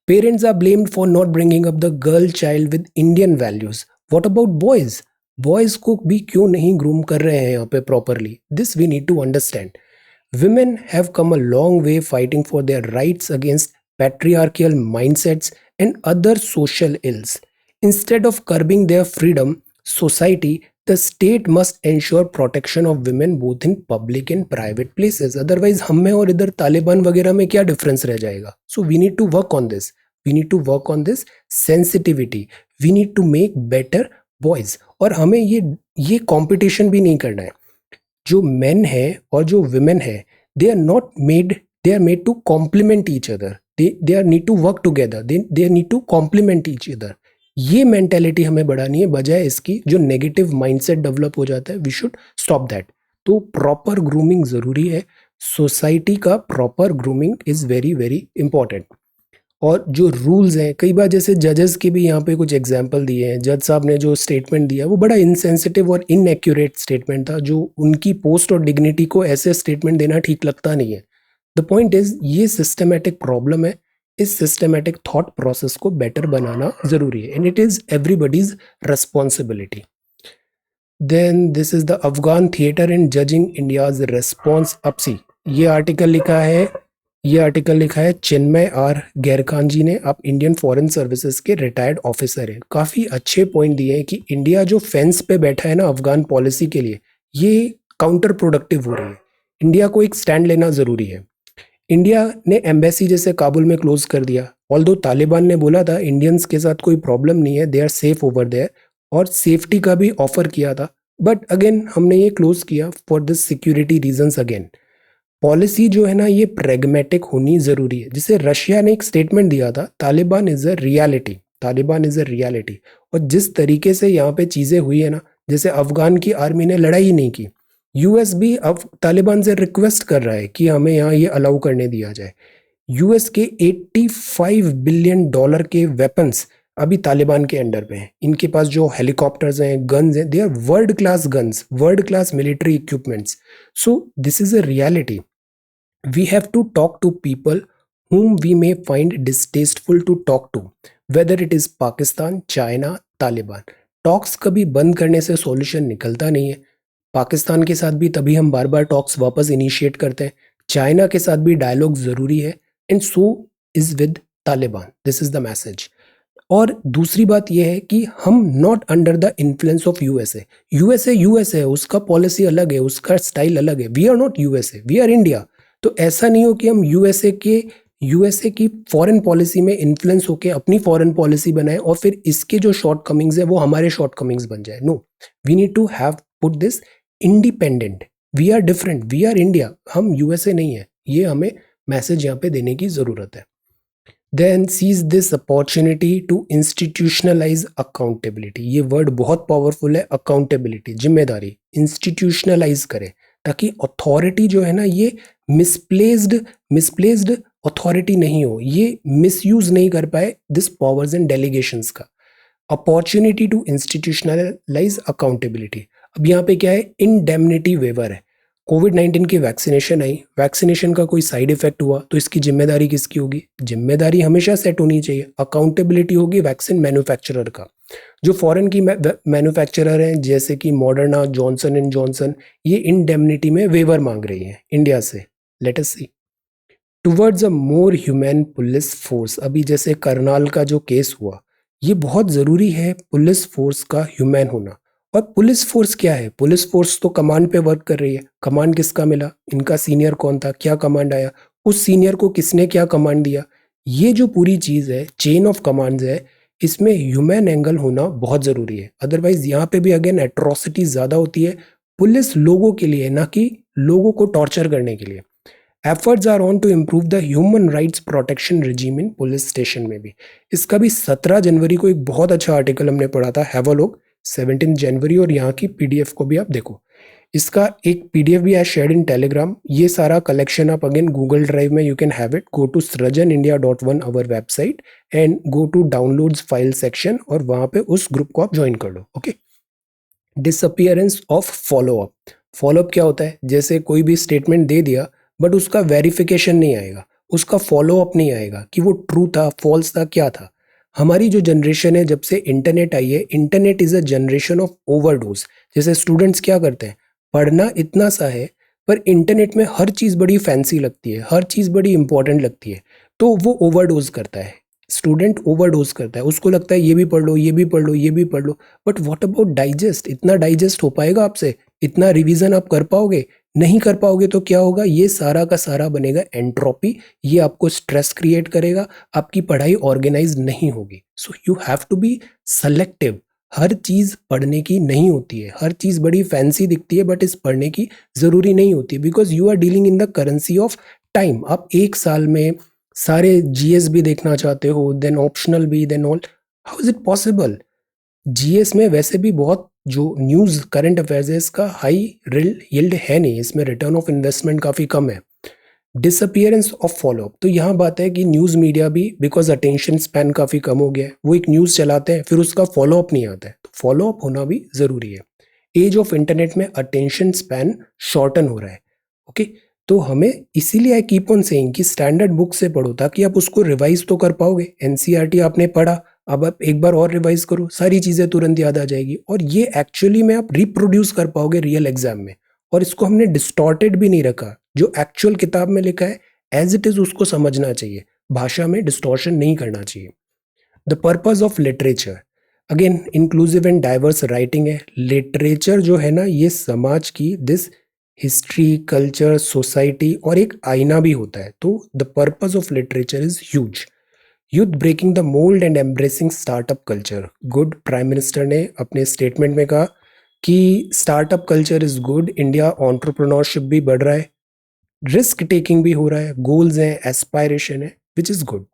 Parents are blamed for not bringing up the girl child with Indian values. What about boys? Boys को भी क्यों नहीं ग्रूम कर रहे हैं यहाँ पे properly? This we need to understand. Women have come a long way fighting for their rights against patriarchal mindsets and other social ills. Instead of curbing their freedom, society, the state must ensure protection of women both in public and private places. Otherwise, हम में और इधर तालिबान वगैरह में क्या difference रह जाएगा? So we need to work on this. We need to work on this sensitivity. We need to make better boys. और हमें ये कंपटीशन भी नहीं करना है। जो मेन है और जो विमेन है, they are made to complement each other, they are need to work together, they need to complement each other. ये मेंटेलिटी हमें बढ़ानी है, बजाय इसकी जो नेगेटिव माइंडसेट डेवलप हो जाता है, वी शुड स्टॉप दैट। तो प्रॉपर ग्रूमिंग ज़रूरी है, सोसाइटी का proper grooming is very very important. और जो रूल्स हैं, कई बार जैसे जजेस के भी यहाँ पे कुछ एग्जांपल दिए हैं, जज साहब ने जो स्टेटमेंट दिया वो बड़ा इनसेंसिटिव और इनएक्यूरेट स्टेटमेंट था, जो उनकी पोस्ट और डिग्निटी को ऐसे स्टेटमेंट देना ठीक लगता नहीं है। द पॉइंट इज, ये सिस्टमेटिक प्रॉब्लम है, इस सिस्टमेटिक थॉट प्रोसेस को बेटर बनाना ज़रूरी है, and it is everybody's responsibility. Then this is the Afghan theatre in judging India's response अपसी। ये आर्टिकल लिखा है चिन्मय आर गैरखान जी ने। आप इंडियन फॉरेन सर्विसेज के रिटायर्ड ऑफिसर हैं। काफ़ी अच्छे पॉइंट दिए हैं कि इंडिया जो फेंस पे बैठा है ना अफगान पॉलिसी के लिए, ये काउंटर प्रोडक्टिव हो रही है। इंडिया को एक स्टैंड लेना ज़रूरी है। इंडिया ने एम्बेसी जैसे काबुल में क्लोज कर दिया, ऑल्दो तालिबान ने बोला था इंडियंस के साथ कोई प्रॉब्लम नहीं है, they are safe over there, और सेफ्टी का भी ऑफर किया था, बट अगेन हमने ये क्लोज किया for this security reasons. Again policy जो है ना ये प्रेगमेटिक होनी ज़रूरी है। जिसे रशिया ने एक स्टेटमेंट दिया था, Taliban is a reality, Taliban is a reality. और जिस तरीके से यहाँ पे चीज़ें हुई है ना, जैसे अफगान की आर्मी ने लड़ाई ही नहीं की, यूएस भी अब तालिबान से रिक्वेस्ट कर रहा है कि हमें यहाँ ये अलाउ करने दिया जाए। यूएस के 85 बिलियन डॉलर के वेपन्स अभी तालिबान के अंडर पे हैं। इनके पास जो हेलीकॉप्टर्स हैं, गन्स हैं, they are world class guns, world class military equipments. So this is a reality. We have to talk to people whom we may find distasteful to talk to, whether it is Pakistan, China, Taliban. Talks कभी बंद करने से solution निकलता नहीं है। पाकिस्तान के साथ भी तभी हम बार बार टॉक्स वापस इनिशिएट करते हैं। चाइना के साथ भी डायलॉग ज़रूरी है, and so is with Taliban. This is the message. और दूसरी बात यह है कि हम not under the influence of USA. USA है, उसका पॉलिसी अलग है, उसका स्टाइल अलग है। We are not USA, we are India. तो ऐसा नहीं हो कि हम यूएसए की फॉरेन पॉलिसी में इन्फ्लुएंस होकर अपनी फॉरेन पॉलिसी बनाएं और फिर इसके जो शॉर्ट कमिंग्स है वो हमारे शॉर्ट कमिंग्स बन जाए। No, we need to have put this independent. We are different, we are India, हम यूएसए नहीं है। ये हमें मैसेज यहाँ पे देने की ज़रूरत है। Then seize this opportunity to institutionalise accountability. ये वर्ड बहुत पावरफुल है, अकाउंटेबिलिटी, जिम्मेदारी। इंस्टीट्यूशनलाइज करें ताकि अथॉरिटी जो है ना ये मिसप्लेस्ड अथॉरिटी नहीं हो, ये मिसयूज नहीं कर पाए दिस पावर्स एंड डेलीगेशंस का। Opportunity to institutionalise accountability. अब यहाँ पे क्या है, इंडेमनिटी वेवर है। कोविड-19 की वैक्सीनेशन आई, वैक्सीनेशन का कोई साइड इफेक्ट हुआ तो इसकी जिम्मेदारी किसकी होगी? जिम्मेदारी हमेशा सेट होनी चाहिए। अकाउंटेबिलिटी होगी वैक्सीन मैन्युफैक्चरर का। जो फॉरेन की मैन्युफैक्चरर हैं जैसे कि मॉडर्ना, जॉनसन एंड जॉनसन, ये इंडेमनिटी में वेवर मांग रही हैं इंडिया से। Let us see. Towards a more human police force. अभी जैसे करनाल का जो केस हुआ, ये बहुत ज़रूरी है पुलिस फोर्स का ह्यूमन होना। और पुलिस फोर्स क्या है? पुलिस फोर्स तो कमांड पे वर्क कर रही है। कमांड किसका मिला? इनका सीनियर कौन था, क्या कमांड आया, उस सीनियर को किसने क्या कमांड दिया, ये जो पूरी चीज़ है, चेन ऑफ कमांड्स है, इसमें ह्यूमन एंगल होना बहुत ज़रूरी है। अदरवाइज यहाँ पे भी अगेन एट्रोसिटी ज़्यादा होती है पुलिस लोगों के लिए, ना कि लोगों को टॉर्चर करने के लिए। Efforts are on to improve the human rights protection regime in police station में भी। इसका भी 17 जनवरी को एक बहुत अच्छा आर्टिकल हमने पढ़ा था, हैव अ लुक। 17 जनवरी, और यहाँ की पीडीएफ को भी आप देखो। इसका एक पीडीएफ भी है शेयर्ड इन टेलीग्राम। ये सारा कलेक्शन आप अगेन गूगल ड्राइव में you can have it. Go to srajanindia.1 our website and go to downloads file section, और वहाँ पे उस ग्रुप को आप ज्वाइन कर लो। Okay. Disappearance of follow up. Follow up क्या होता है? जैसे कोई भी स्टेटमेंट दे दिया बट उसका वेरिफिकेशन नहीं आएगा, उसका फॉलो अप नहीं आएगा कि वो ट्रू था, फॉल्स था, क्या था। हमारी जो जनरेशन है, जब से इंटरनेट आई है, internet is a generation of overdose. जैसे स्टूडेंट्स क्या करते हैं, पढ़ना इतना सा है, पर इंटरनेट में हर चीज़ बड़ी फैंसी लगती है, हर चीज़ बड़ी इंपॉर्टेंट लगती है, तो वो ओवरडोज करता है। स्टूडेंट ओवरडोज करता है, उसको लगता है ये भी पढ़ लो, ये भी पढ़ लो, ये भी पढ़ लो। But what about digest? इतना डाइजेस्ट हो पाएगा आपसे? इतना रिवीजन आप कर पाओगे? नहीं कर पाओगे तो क्या होगा, ये सारा का सारा बनेगा एंट्रोपी। ये आपको स्ट्रेस क्रिएट करेगा, आपकी पढ़ाई ऑर्गेनाइज नहीं होगी। So you have to be selective. हर चीज़ पढ़ने की नहीं होती है, हर चीज़ बड़ी फैंसी दिखती है, बट इस पढ़ने की ज़रूरी नहीं होती, because you are dealing in the currency of time. आप एक साल में सारे जीएस भी देखना चाहते हो, देन ऑप्शनल भी, then all. How is it possible? GS में वैसे भी बहुत जो न्यूज़ करंट अफेयर्स है, इसका हाई रिल यील्ड है नहीं, इसमें रिटर्न ऑफ इन्वेस्टमेंट काफ़ी कम है। डिसअपियरेंस ऑफ फॉलोअप, तो यहाँ बात है कि न्यूज़ मीडिया भी, बिकॉज अटेंशन स्पैन काफ़ी कम हो गया है, वो एक न्यूज़ चलाते हैं, फिर उसका फॉलोअप नहीं आता है, तो फॉलोअप होना भी ज़रूरी है। एज ऑफ इंटरनेट में अटेंशन स्पैन शॉर्टन हो रहा है। ओके, तो हमें इसीलिए आई कीप ऑन सेइंग कि स्टैंडर्ड बुक से पढ़ो, ताकि आप उसको रिवाइज तो कर पाओगे। एनसीईआरटी आपने पढ़ा, अब आप एक बार और रिवाइज करो, सारी चीज़ें तुरंत याद आ जाएगी, और ये एक्चुअली में आप रिप्रोड्यूस कर पाओगे रियल एग्जाम में। और इसको हमने डिस्टॉर्टेड भी नहीं रखा, जो एक्चुअल किताब में लिखा है एज इट इज उसको समझना चाहिए, भाषा में डिस्टॉर्शन नहीं करना चाहिए। The purpose of literature, again inclusive and diverse writing है। लिटरेचर जो है ना, ये समाज की दिस हिस्ट्री, कल्चर, सोसाइटी और एक आईना भी होता है। तो the purpose of literature is huge. Youth breaking the mould and embracing startup culture, good. Prime minister ने अपने स्टेटमेंट में कहा कि startup culture is good, India entrepreneurship भी बढ़ रहा है, रिस्क टेकिंग भी हो रहा है, गोल्स हैं, एस्पायरेशन है, which is good.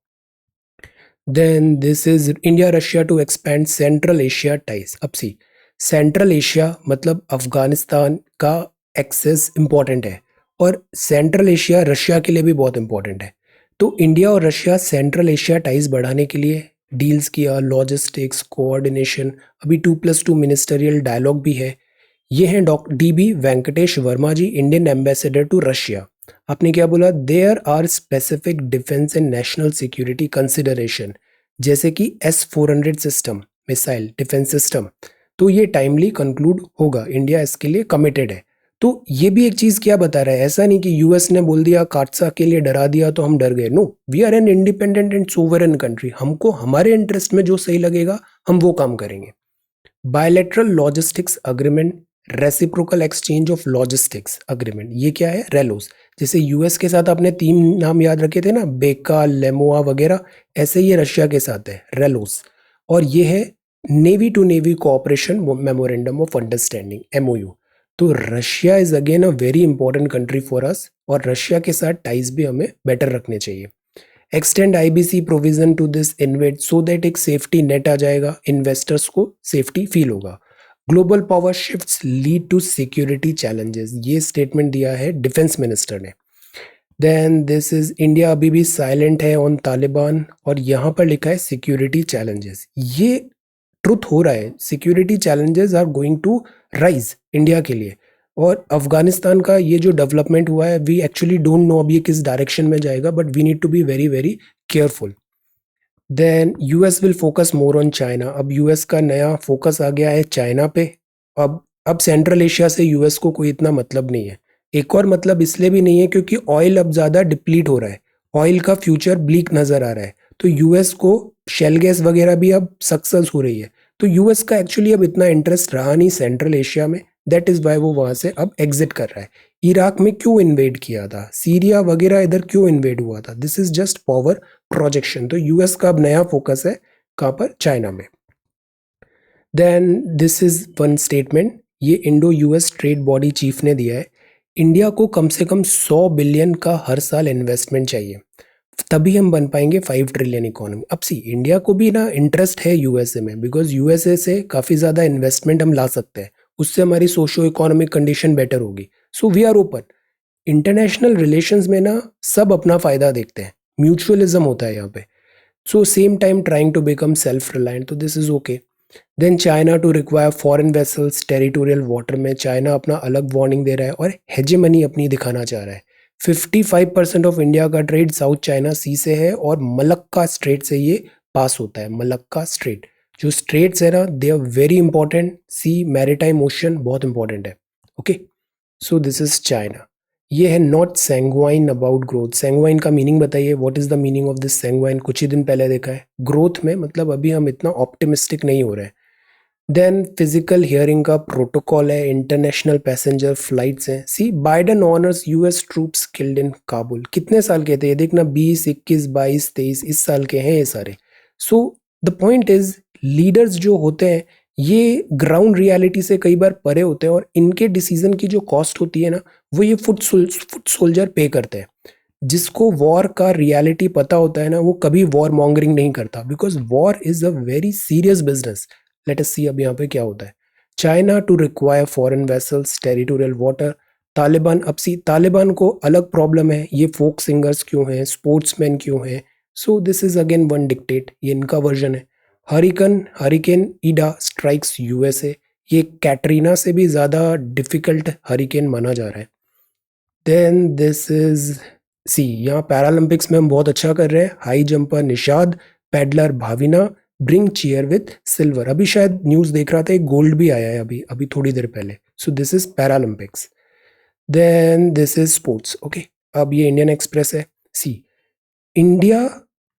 Then this is India Russia to expand Central Asia ties. अब सी, सेंट्रल एशिया मतलब अफगानिस्तान का एक्सेस इंपॉर्टेंट है, और सेंट्रल एशिया रशिया के लिए भी बहुत इंपॉर्टेंट है। तो इंडिया और रशिया सेंट्रल एशिया टाइज बढ़ाने के लिए डील्स किया, लॉजिस्टिक्स, कोऑर्डिनेशन, अभी 2+2 मिनिस्टरियल डायलॉग भी है। ये हैं doctor DB Venkatesh Varma ji, Indian ambassador to Russia. आपने क्या बोला, there are specific defence and national security consideration, जैसे कि S-400 system, missile defence system, तो ये टाइमली कंक्लूड होगा, इंडिया इसके लिए कमिटेड है। तो ये भी एक चीज़ क्या बता रहा है, ऐसा नहीं कि यूएस ने बोल दिया, काटसा के लिए डरा दिया तो हम डर गए। No, we are an independent and sovereign country, हमको हमारे इंटरेस्ट में जो सही लगेगा हम वो काम करेंगे। Bilateral logistics agreement, reciprocal exchange of logistics agreement, ये क्या है, रेलोस। जैसे यूएस के साथ आपने 3 नाम याद रखे थे ना, बेका, लेमोआ वगैरह, ऐसे ये रशिया के साथ है, रेलोस। और ये है navy to navy cooperation memorandum of understanding, MOU। तो Russia is again a very important country for us, और रशिया के साथ टाइज भी हमें बेटर रखने चाहिए। Extend IBC provision to this InvIT, so that एक सेफ्टी नेट आ जाएगा, इन्वेस्टर्स को सेफ्टी फील होगा। Global power shifts lead to security challenges, ये स्टेटमेंट दिया है डिफेंस मिनिस्टर ने। देन दिस इज इंडिया अभी भी साइलेंट है ऑन तालिबान, और यहाँ पर लिखा है सिक्योरिटी चैलेंजेस। ये ट्रुथ हो रहा है, security challenges are going to rise India के लिए। और अफगानिस्तान का ये जो डेवलपमेंट हुआ है, वी एक्चुअली डोंट नो अभी ये किस डायरेक्शन में जाएगा, but we need to be very very careful. Then US will focus more on China, अब यूएस का नया फोकस आ गया है चाइना पे। अब सेंट्रल एशिया से यूएस को कोई इतना मतलब नहीं है। एक और मतलब इसलिए भी नहीं है क्योंकि ऑयल अब ज़्यादा डिप्लीट हो रहा है, ऑयल का फ्यूचर ब्लीक नज़र आ रहा है, तो यूएस को शेल गैस वगैरह भी अब सक्सेस हो रही है। तो यूएस का एक्चुअली अब इतना इंटरेस्ट रहा नहीं सेंट्रल एशिया में, दैट इज़ वाई वो वहाँ से अब एग्जिट कर रहा है। इराक में क्यों इन्वेड किया था, सीरिया वगैरह इधर क्यों इन्वेड हुआ था, this is just power projection. तो यूएस का अब नया फोकस है कहाँ पर, चाइना में। Then this is one statement, ये Indo US trade body chief ने दिया है। इंडिया को कम से कम 100 बिलियन का हर साल इन्वेस्टमेंट चाहिए, तभी हम बन पाएंगे 5 ट्रिलियन इकोनॉमी। अब सी, इंडिया को भी ना इंटरेस्ट है यूएसए में, बिकॉज यूएसए से काफ़ी ज़्यादा इन्वेस्टमेंट हम ला सकते हैं, उससे हमारी सोशो इकोनॉमिक कंडीशन बेटर होगी। So we are open. International relations में ना सब अपना फ़ायदा देखते हैं, म्यूचुअलिज्म होता है यहाँ पे। So same time trying to become self reliant, तो this is okay. Then China to require foreign vessels territorial water में, चाइना अपना अलग वार्निंग दे रहा है और हेजेमनी अपनी दिखाना चाह रहा है। 55% ऑफ इंडिया का ट्रेड साउथ चाइना सी से है और मलक्का स्ट्रेट से ये पास होता है। मलक्का स्ट्रेट, जो स्ट्रेट्स है ना, they are very important. Sea maritime ocean बहुत इंपॉर्टेंट है। Okay, so this is China. ये है not sanguine about growth. Sanguine का मीनिंग बताइए, what is the meaning of this sanguine? कुछ ही दिन पहले देखा है। ग्रोथ में मतलब अभी हम इतना ऑप्टिमिस्टिक नहीं हो रहे हैं। देन फिजिकल हियरिंग का प्रोटोकॉल है, इंटरनेशनल पैसेंजर फ्लाइट्स हैं। See Biden honours US troops killed in Kabul. कितने साल के थे ये देखना, 20, 21, 22, 23 इस साल के हैं ये सारे। So the point is, leaders जो होते हैं ये ग्राउंड रियलिटी से कई बार परे होते हैं और इनके डिसीजन की जो कॉस्ट होती है ना, वो ये फुट सोल्जर पे करते हैं। जिसको वॉर का रियलिटी पता होता है ना, वो कभी वॉर मॉन्गरिंग नहीं करता, because war is a very serious business. Let us see अब यहाँ पे क्या होता है। China to require foreign vessels territorial water. Taliban, अब सी तालिबान को अलग प्रॉब्लम है, ये फोक सिंगर्स क्यों हैं, स्पोर्ट्समैन क्यों हैं। So this is again one dictate, ये इनका वर्जन है। Hurricane Ida strikes USA. ये कैटरीना से भी ज़्यादा डिफिकल्ट हरिकेन माना जा रहा है। देन दिस इज, सी यहाँ पैरालंपिक्स में हम बहुत अच्छा कर रहे हैं। High jumper Nishad, paddler Bhavina bring cheer with silver. अभी शायद न्यूज़ देख रहा था, एक गोल्ड भी आया है अभी अभी थोड़ी देर पहले। So this is Paralympics. Then this is sports. Okay, अब ये इंडियन एक्सप्रेस है। सी इंडिया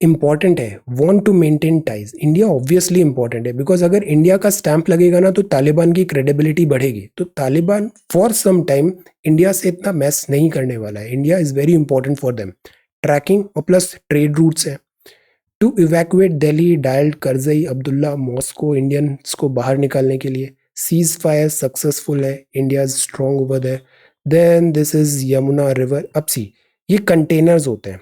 इंपॉर्टेंट है, want to maintain ties. India obviously important है, बिकॉज अगर इंडिया का स्टैंप लगेगा ना तो तालिबान की क्रेडिबिलिटी बढ़ेगी। तो Taliban for some time India से इतना मैस नहीं करने वाला है। India is very important for them. Tracking और प्लस ट्रेड रूट्स हैं। To evacuate Delhi dialled Karzai Abdullah Moscow Indians को बाहर निकालने के लिए। सीज फायर सक्सेसफुल है, India is strong over there. Then this is Yamuna river. अब सी ये कंटेनर्स होते हैं,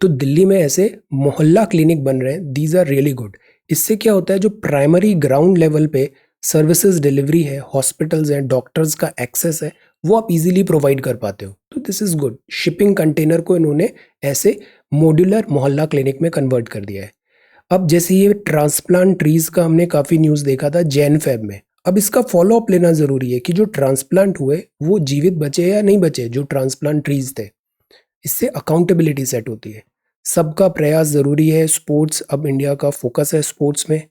तो दिल्ली में ऐसे मोहल्ला क्लिनिक बन रहे हैं। These are really good. इससे क्या होता है, जो प्राइमरी ग्राउंड लेवल पे सर्विसेज डिलीवरी है, हॉस्पिटल्स हैं, डॉक्टर्स का एक्सेस है, वो आप इजीली प्रोवाइड कर पाते हो। तो this is good. Shipping container को इन्होंने ऐसे मॉड्यूलर मोहल्ला क्लिनिक में कन्वर्ट कर दिया है। अब जैसे ये ट्रांसप्लांट ट्रीज का हमने काफ़ी न्यूज़ देखा था जैन फेब में। अब इसका फॉलो अप लेना ज़रूरी है कि जो ट्रांसप्लांट हुए वो जीवित बचे या नहीं बचे, जो ट्रांसप्लांट ट्रीज थे। इससे अकाउंटेबिलिटी सेट होती है। सबका प्रयास ज़रूरी है। स्पोर्ट्स, अब इंडिया का फोकस है स्पोर्ट्स में।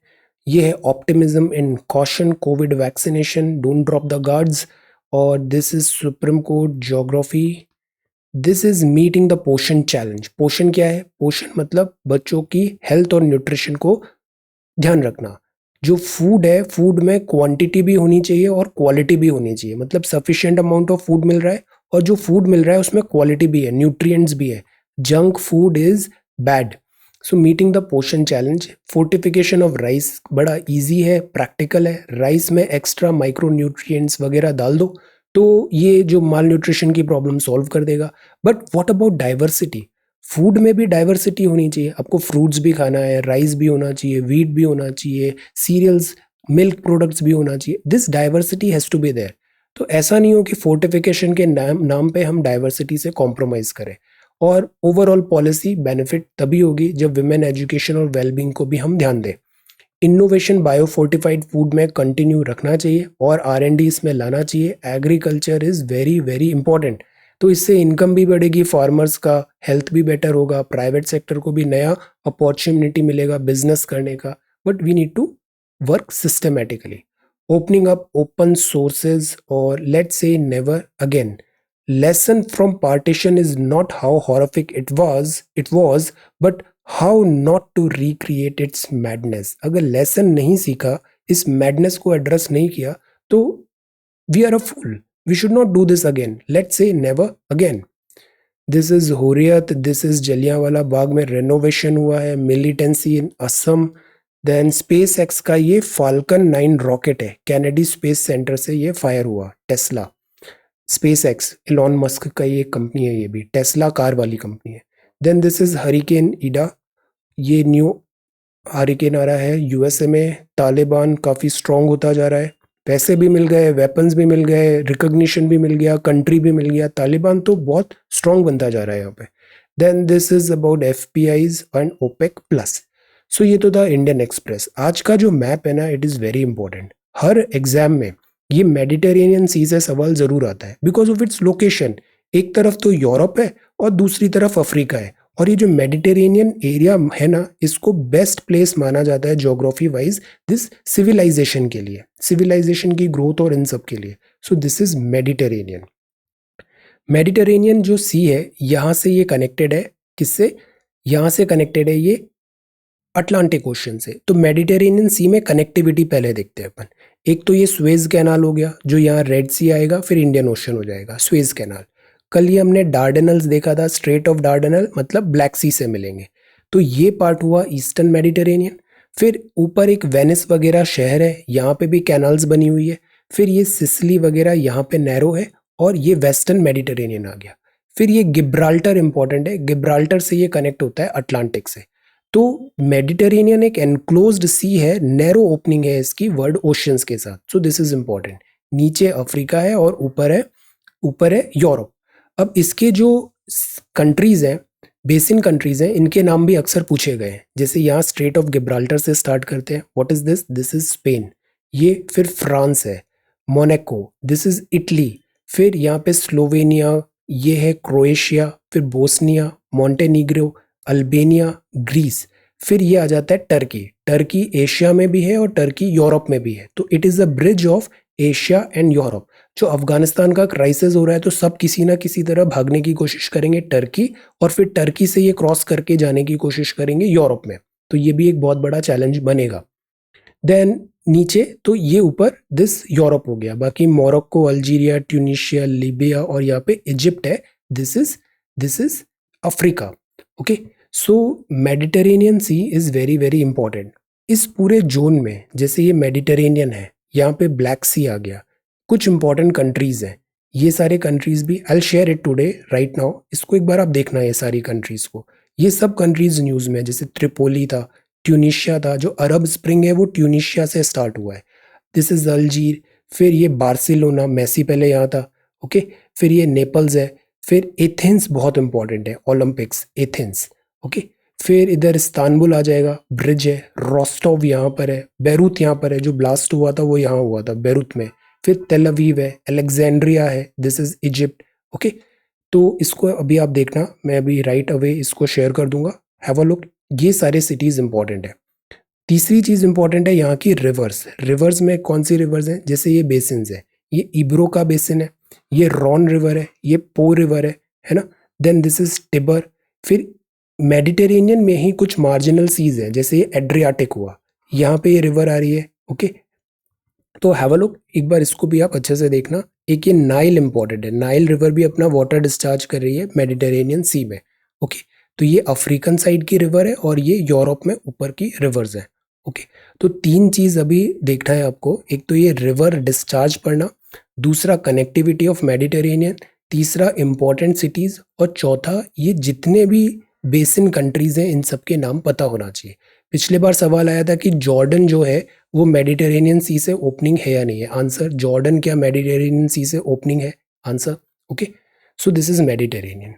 ये है optimism in caution covid vaccination, don't drop the guards. और this is Supreme Court geography. This is meeting the Poshan challenge. Poshan क्या है? पोषण मतलब बच्चों की हेल्थ और न्यूट्रिशन को ध्यान रखना। जो फूड है, फूड में क्वांटिटी भी होनी चाहिए और क्वालिटी भी होनी चाहिए। मतलब सफिशिएंट अमाउंट ऑफ फूड मिल रहा है और जो फूड मिल रहा है उसमें क्वालिटी भी है, न्यूट्रिएंट्स भी है। Junk food is bad. So meeting the Poshan challenge. Fortification of rice बड़ा इजी है, प्रैक्टिकल है। राइस में एक्स्ट्रा माइक्रो न्यूट्रिएंट्स वगैरह डाल दो तो ये जो माल न्यूट्रिशन की प्रॉब्लम सॉल्व कर देगा। But what about diversity? Food में भी डाइवर्सिटी होनी चाहिए। आपको फ्रूट्स भी खाना है, राइस भी होना चाहिए, व्हीट भी होना चाहिए, सीरियल्स, मिल्क प्रोडक्ट्स भी होना चाहिए। This diversity has to be there. तो ऐसा नहीं हो कि फोर्टिफिकेशन के नाम पे हम डाइवर्सिटी से कॉम्प्रोमाइज़ करें। और ओवरऑल पॉलिसी बेनिफिट तभी होगी जब विमेन एजुकेशन और वेलबींग को भी हम ध्यान दें। इनोवेशन बायो फोर्टिफाइड फूड में कंटिन्यू रखना चाहिए और R&D इसमें लाना चाहिए। Agriculture is very very important. तो इससे इनकम भी बढ़ेगी फार्मर्स का, हेल्थ भी बेटर होगा, प्राइवेट सेक्टर को भी नया अपॉर्चुनिटी मिलेगा बिजनेस करने का। But we need to work systematically. Opening up open sources और let's say never again. Lesson from partition is not how horrific it was but how not to recreate its madness. अगर lesson नहीं सीखा, इस madness को address नहीं किया, तो we are a fool. We should not do this again. Let's say never again. This is Hurriyat. This is Jallianwala Bagh में renovation हुआ है। Militancy in Assam. Then SpaceX का ये फाल्कन 9 रॉकेट है, कैनेडी स्पेस सेंटर से ये फायर हुआ। Tesla SpaceX, Elon Musk का ये कंपनी है, ये भी टेस्ला कार वाली कंपनी है। Then this is hurricane Ida. ये न्यू हरिकेन आ रहा है यूएसए में। तालिबान काफ़ी स्ट्रांग होता जा रहा है। पैसे भी मिल गए, वेपन्स भी मिल गए, रिकग्निशन भी मिल गया, कंट्री भी मिल गया। तालिबान तो बहुत स्ट्रांग बनता जा रहा है यहाँ पे। Then this is about FPIs and OPEC plus. सो ये तो था इंडियन एक्सप्रेस। आज का जो मैप है ना, it is very important. Her exam में ये मेडिटेरेनियन सी से सवाल ज़रूर आता है बिकॉज ऑफ इट्स लोकेशन। एक तरफ तो यूरोप है और दूसरी तरफ अफ्रीका है, और ये जो मेडिटेरेनियन एरिया है ना, इसको बेस्ट प्लेस माना जाता है ज्योग्राफी वाइज दिस सिविलाइजेशन के लिए, सिविलाइजेशन की ग्रोथ और इन सब के लिए। सो दिस इज मेडिटेरेनियन। मेडिटेरेनियन जो सी है यहाँ से ये कनेक्टेड है, किससे? यहाँ से कनेक्टेड है ये अटलांटिक ओशन से। तो मेडिटेरेनियन सी में कनेक्टिविटी पहले देखते हैं अपन। एक तो ये स्वेज कैनाल हो गया जो यहाँ रेड सी आएगा, फिर इंडियन ओशन हो जाएगा, स्वेज कैनाल। कल ये हमने डार्डेनल्स देखा था, स्ट्रेट ऑफ डार्डेनल मतलब ब्लैक सी से मिलेंगे। तो ये पार्ट हुआ ईस्टर्न मेडिटेरेनियन। फिर ऊपर एक वेनिस वगैरह शहर है, यहाँ पे भी कैनाल्स बनी हुई है। फिर ये सिसिली वगैरह यहाँ पे नैरो है, और ये वेस्टर्न मेडिटेरेनियन आ गया। फिर ये गिब्राल्टर इंपॉर्टेंट है, गिब्राल्टर से ये कनेक्ट होता है अटलांटिक से। तो मेडिटेरेनियन एक एनक्लोज्ड सी है, नैरो ओपनिंग है इसकी वर्ल्ड ओशियंस के साथ। सो दिस इज इंपॉर्टेंट। नीचे अफ्रीका है और ऊपर है यूरोप। अब इसके जो कंट्रीज हैं, बेसिन कंट्रीज हैं, इनके नाम भी अक्सर पूछे गए हैं। जैसे यहाँ स्ट्रेट ऑफ गिब्राल्टर से स्टार्ट करते हैं, what is this? This is Spain. ये फिर फ्रांस है, मोनाको, दिस इज इटली। फिर यहाँ पे स्लोवेनिया, ये है क्रोएशिया, फिर बोस्निया, मॉन्टेनीग्रो, अल्बेनिया, ग्रीस। फिर ये आ जाता है टर्की। टर्की एशिया में भी है और टर्की यूरोप में भी है। तो it is a bridge of Asia and Europe. जो अफगानिस्तान का क्राइसिस हो रहा है तो सब किसी ना किसी तरह भागने की कोशिश करेंगे टर्की, और फिर टर्की से ये क्रॉस करके जाने की कोशिश करेंगे यूरोप में। तो ये भी एक बहुत बड़ा चैलेंज बनेगा। देन नीचे तो ये ऊपर दिस यूरोप हो गया, बाकी मोरक्को, अल्जीरिया, ट्यूनिशिया, लीबिया और यहाँ पे इजिप्ट है। This is Africa. Okay, so Mediterranean sea is very very important. इस पूरे जोन में जैसे ये मेडिटेरेनियन है, यहाँ पे ब्लैक सी आ गया, कुछ इंपॉर्टेंट कंट्रीज हैं। ये सारे कंट्रीज भी I will share it today right now. इसको एक बार आप देखना, ये सारी कंट्रीज को। ये सब कंट्रीज न्यूज में, जैसे त्रिपोली था, ट्यूनिशिया था, जो अरब स्प्रिंग है वो ट्यूनिशिया से स्टार्ट हुआ है। This is Algiers. फिर ये बार्सिलोना, मेसी पहले यहाँ था। ओके, फिर ये नेपल्स है। फिर एथेंस बहुत इंपॉर्टेंट है, ओलंपिक्स, एथेंस। ओके, फिर इधर इस्तांबुल आ जाएगा, ब्रिज है। रोस्टोव यहाँ पर है, बेरूत यहाँ पर है, जो ब्लास्ट हुआ था वो यहाँ हुआ था बेरूत में। फिर तेल अवीव है, अलेक्जेंड्रिया है, दिस इज इजिप्ट। ओके, तो इसको अभी आप देखना, मैं अभी राइट अवे इसको शेयर कर दूंगा, हैव अ लुक। ये सारे सिटीज इंपॉर्टेंट है। तीसरी चीज इंपॉर्टेंट है यहाँ की रिवर्स। रिवर्स में कौन सी रिवर्स हैं? जैसे ये बेसिन्स है, ये इब्रो का बेसिन है, ये रॉन रिवर है, ये पो रिवर है ना। Then this is Tiber. फिर मेडिटेरेनियन में ही कुछ मार्जिनल सीज हैं, जैसे ये एड्रियाटिक हुआ, यहाँ पे ये रिवर आ रही है। ओके, तो हैव अ लुक, एक बार इसको भी आप अच्छे से देखना। एक ये नाइल इंपॉर्टेंट है, नाइल रिवर भी अपना वाटर डिस्चार्ज कर रही है मेडिटेरेनियन सी में। ओके, तो ये अफ्रीकन साइड की रिवर है और ये यूरोप में ऊपर की रिवर्स है। ओके, तो तीन चीज अभी देखना है आपको। एक तो ये रिवर डिस्चार्ज पढ़ना, दूसरा कनेक्टिविटी ऑफ मेडिटेरेनियन, तीसरा इंपॉर्टेंट सिटीज, और चौथा ये जितने भी बेसिन कंट्रीज हैं इन सबके नाम पता होना चाहिए। पिछले बार सवाल आया था कि जॉर्डन जो है वो मेडिटेरेनियन सी से ओपनिंग है या नहीं है। आंसर, जॉर्डन क्या मेडिटेरेनियन सी से ओपनिंग है? Answer. Okay, so this is Mediterranean.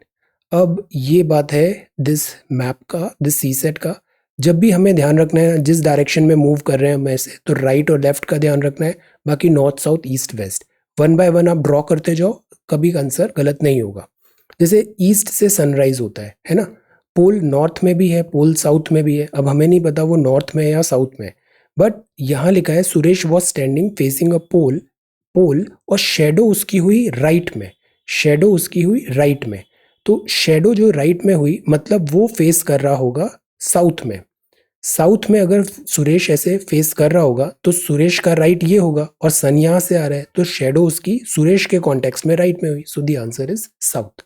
अब ये बात है दिस मैप का, दिस सी सेट का। जब भी हमें ध्यान रखना है जिस डायरेक्शन में मूव कर रहे हैं हम ऐसे, तो राइट और लेफ्ट का ध्यान रखना है, बाकी north south east west one by one आप ड्रॉ करते जाओ, कभी आंसर गलत नहीं होगा। जैसे ईस्ट से सनराइज होता है ना। पोल नॉर्थ में भी है, पोल साउथ में भी है। अब हमें नहीं पता वो नॉर्थ में है या साउथ में है, बट यहाँ लिखा है Suresh was standing facing a pole, pole और शेडो उसकी हुई राइट में, शेडो उसकी हुई राइट में। तो शेडो जो राइट में हुई मतलब वो फेस कर रहा होगा साउथ में। साउथ में अगर सुरेश ऐसे फेस कर रहा होगा तो सुरेश का राइट ये होगा, और सन यहाँ से आ रहा है तो शेडो उसकी सुरेश के कॉन्टेक्स्ट में राइट में हुई। So the answer is south.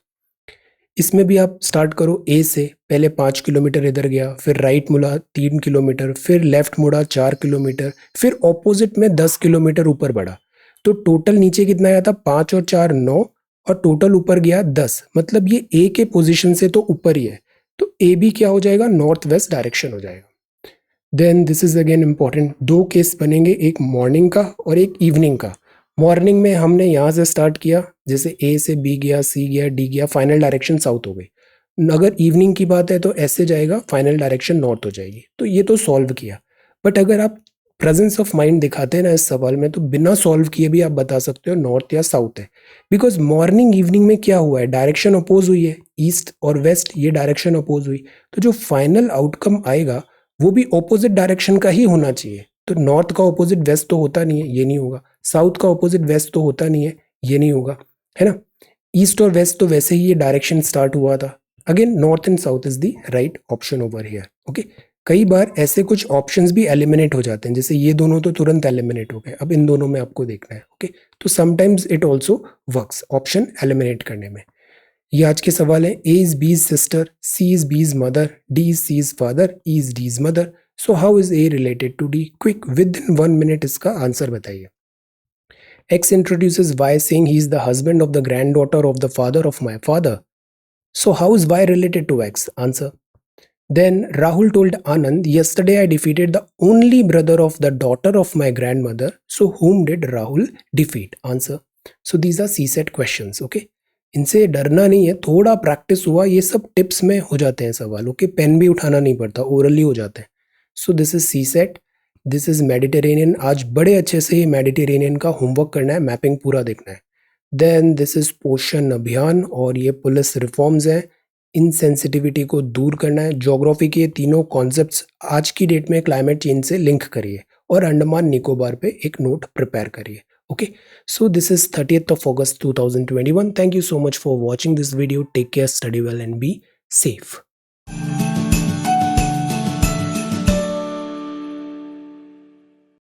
इसमें भी आप स्टार्ट करो ए से, पहले 5 किलोमीटर इधर गया, फिर राइट मुड़ा 3 किलोमीटर, फिर लेफ्ट मुड़ा 4 किलोमीटर, फिर ऑपोजिट में 10 किलोमीटर ऊपर बढ़ा। तो टोटल नीचे कितना आया था? 5 और 4 9, और टोटल ऊपर गया 10। मतलब ये ए के पोजीशन से तो ऊपर ही है, तो ए भी क्या हो जाएगा? नॉर्थ वेस्ट डायरेक्शन हो जाएगा। Then this is again important, दो केस बनेंगे, एक मॉर्निंग का और एक इवनिंग का। मॉर्निंग में हमने यहाँ से स्टार्ट किया, जैसे ए से बी गया, सी गया, डी गया, फाइनल डायरेक्शन साउथ हो गई। अगर इवनिंग की बात है तो ऐसे जाएगा, फाइनल डायरेक्शन नॉर्थ हो जाएगी। तो ये तो सॉल्व किया। बट अगर आप प्रेजेंस ऑफ माइंड दिखाते हैं ना इस सवाल में, तो बिना सॉल्व किए भी आप बता सकते हो नॉर्थ या साउथ है, बिकॉज मॉर्निंग इवनिंग में क्या हुआ है, डायरेक्शन अपोज हुई है, ईस्ट और वेस्ट ये डायरेक्शन अपोज हुई, तो जो फाइनल आउटकम आएगा वो भी ऑपोजिट डायरेक्शन का ही होना चाहिए। तो नॉर्थ का ऑपोजिट वेस्ट तो होता नहीं है, ये नहीं होगा, साउथ का ऑपोजिट वेस्ट तो होता नहीं है, ये नहीं होगा, है ना। ईस्ट और वेस्ट तो वैसे ही ये डायरेक्शन स्टार्ट हुआ था। Again north and south is the right option over here. Okay, कई बार ऐसे कुछ ऑप्शंस भी एलिमिनेट हो जाते हैं, जैसे ये दोनों तो तुरंत एलिमिनेट हो गए, अब इन दोनों में आपको देखना है। ओके, तो sometimes it also works option eliminate करने में। ये आज के सवाल है, A is B's sister, C is B's mother, D is C is father, E is D's mother, so how is A related to D? Quick within 1 minute इसका answer बताइए। X introduces Y saying he is the husband of the granddaughter of the father of my father. So how is Y related to X? Answer. Then Rahul told Anand, yesterday I defeated the only brother of the daughter of my grandmother. So whom did Rahul defeat? Answer. So these are C-set questions. Okay. इनसे डरना नहीं है, थोड़ा practice हुआ ये सब tips में हो जाते हैं सवाल। ओके, पेन भी उठाना नहीं पड़ता, ओरली हो जाते हैं। So this is C set, this is Mediterranean. आज बड़े अच्छे से ये मेडिटेरेनियन का होमवर्क करना है, मैपिंग पूरा देखना है। देन दिस इज पोषण अभियान और ये पुलिस रिफॉर्म्स हैं, इनसेंसिटिविटी को दूर करना है। ज्योग्राफी के तीनों कॉन्सेप्ट्स आज की डेट में क्लाइमेट चेंज से लिंक करिए और अंडमान निकोबार पे एक नोट प्रिपेयर करिए। Okay, so this is 30th of August 2021. Thank you so much for watching this video. Take care, study well and be safe.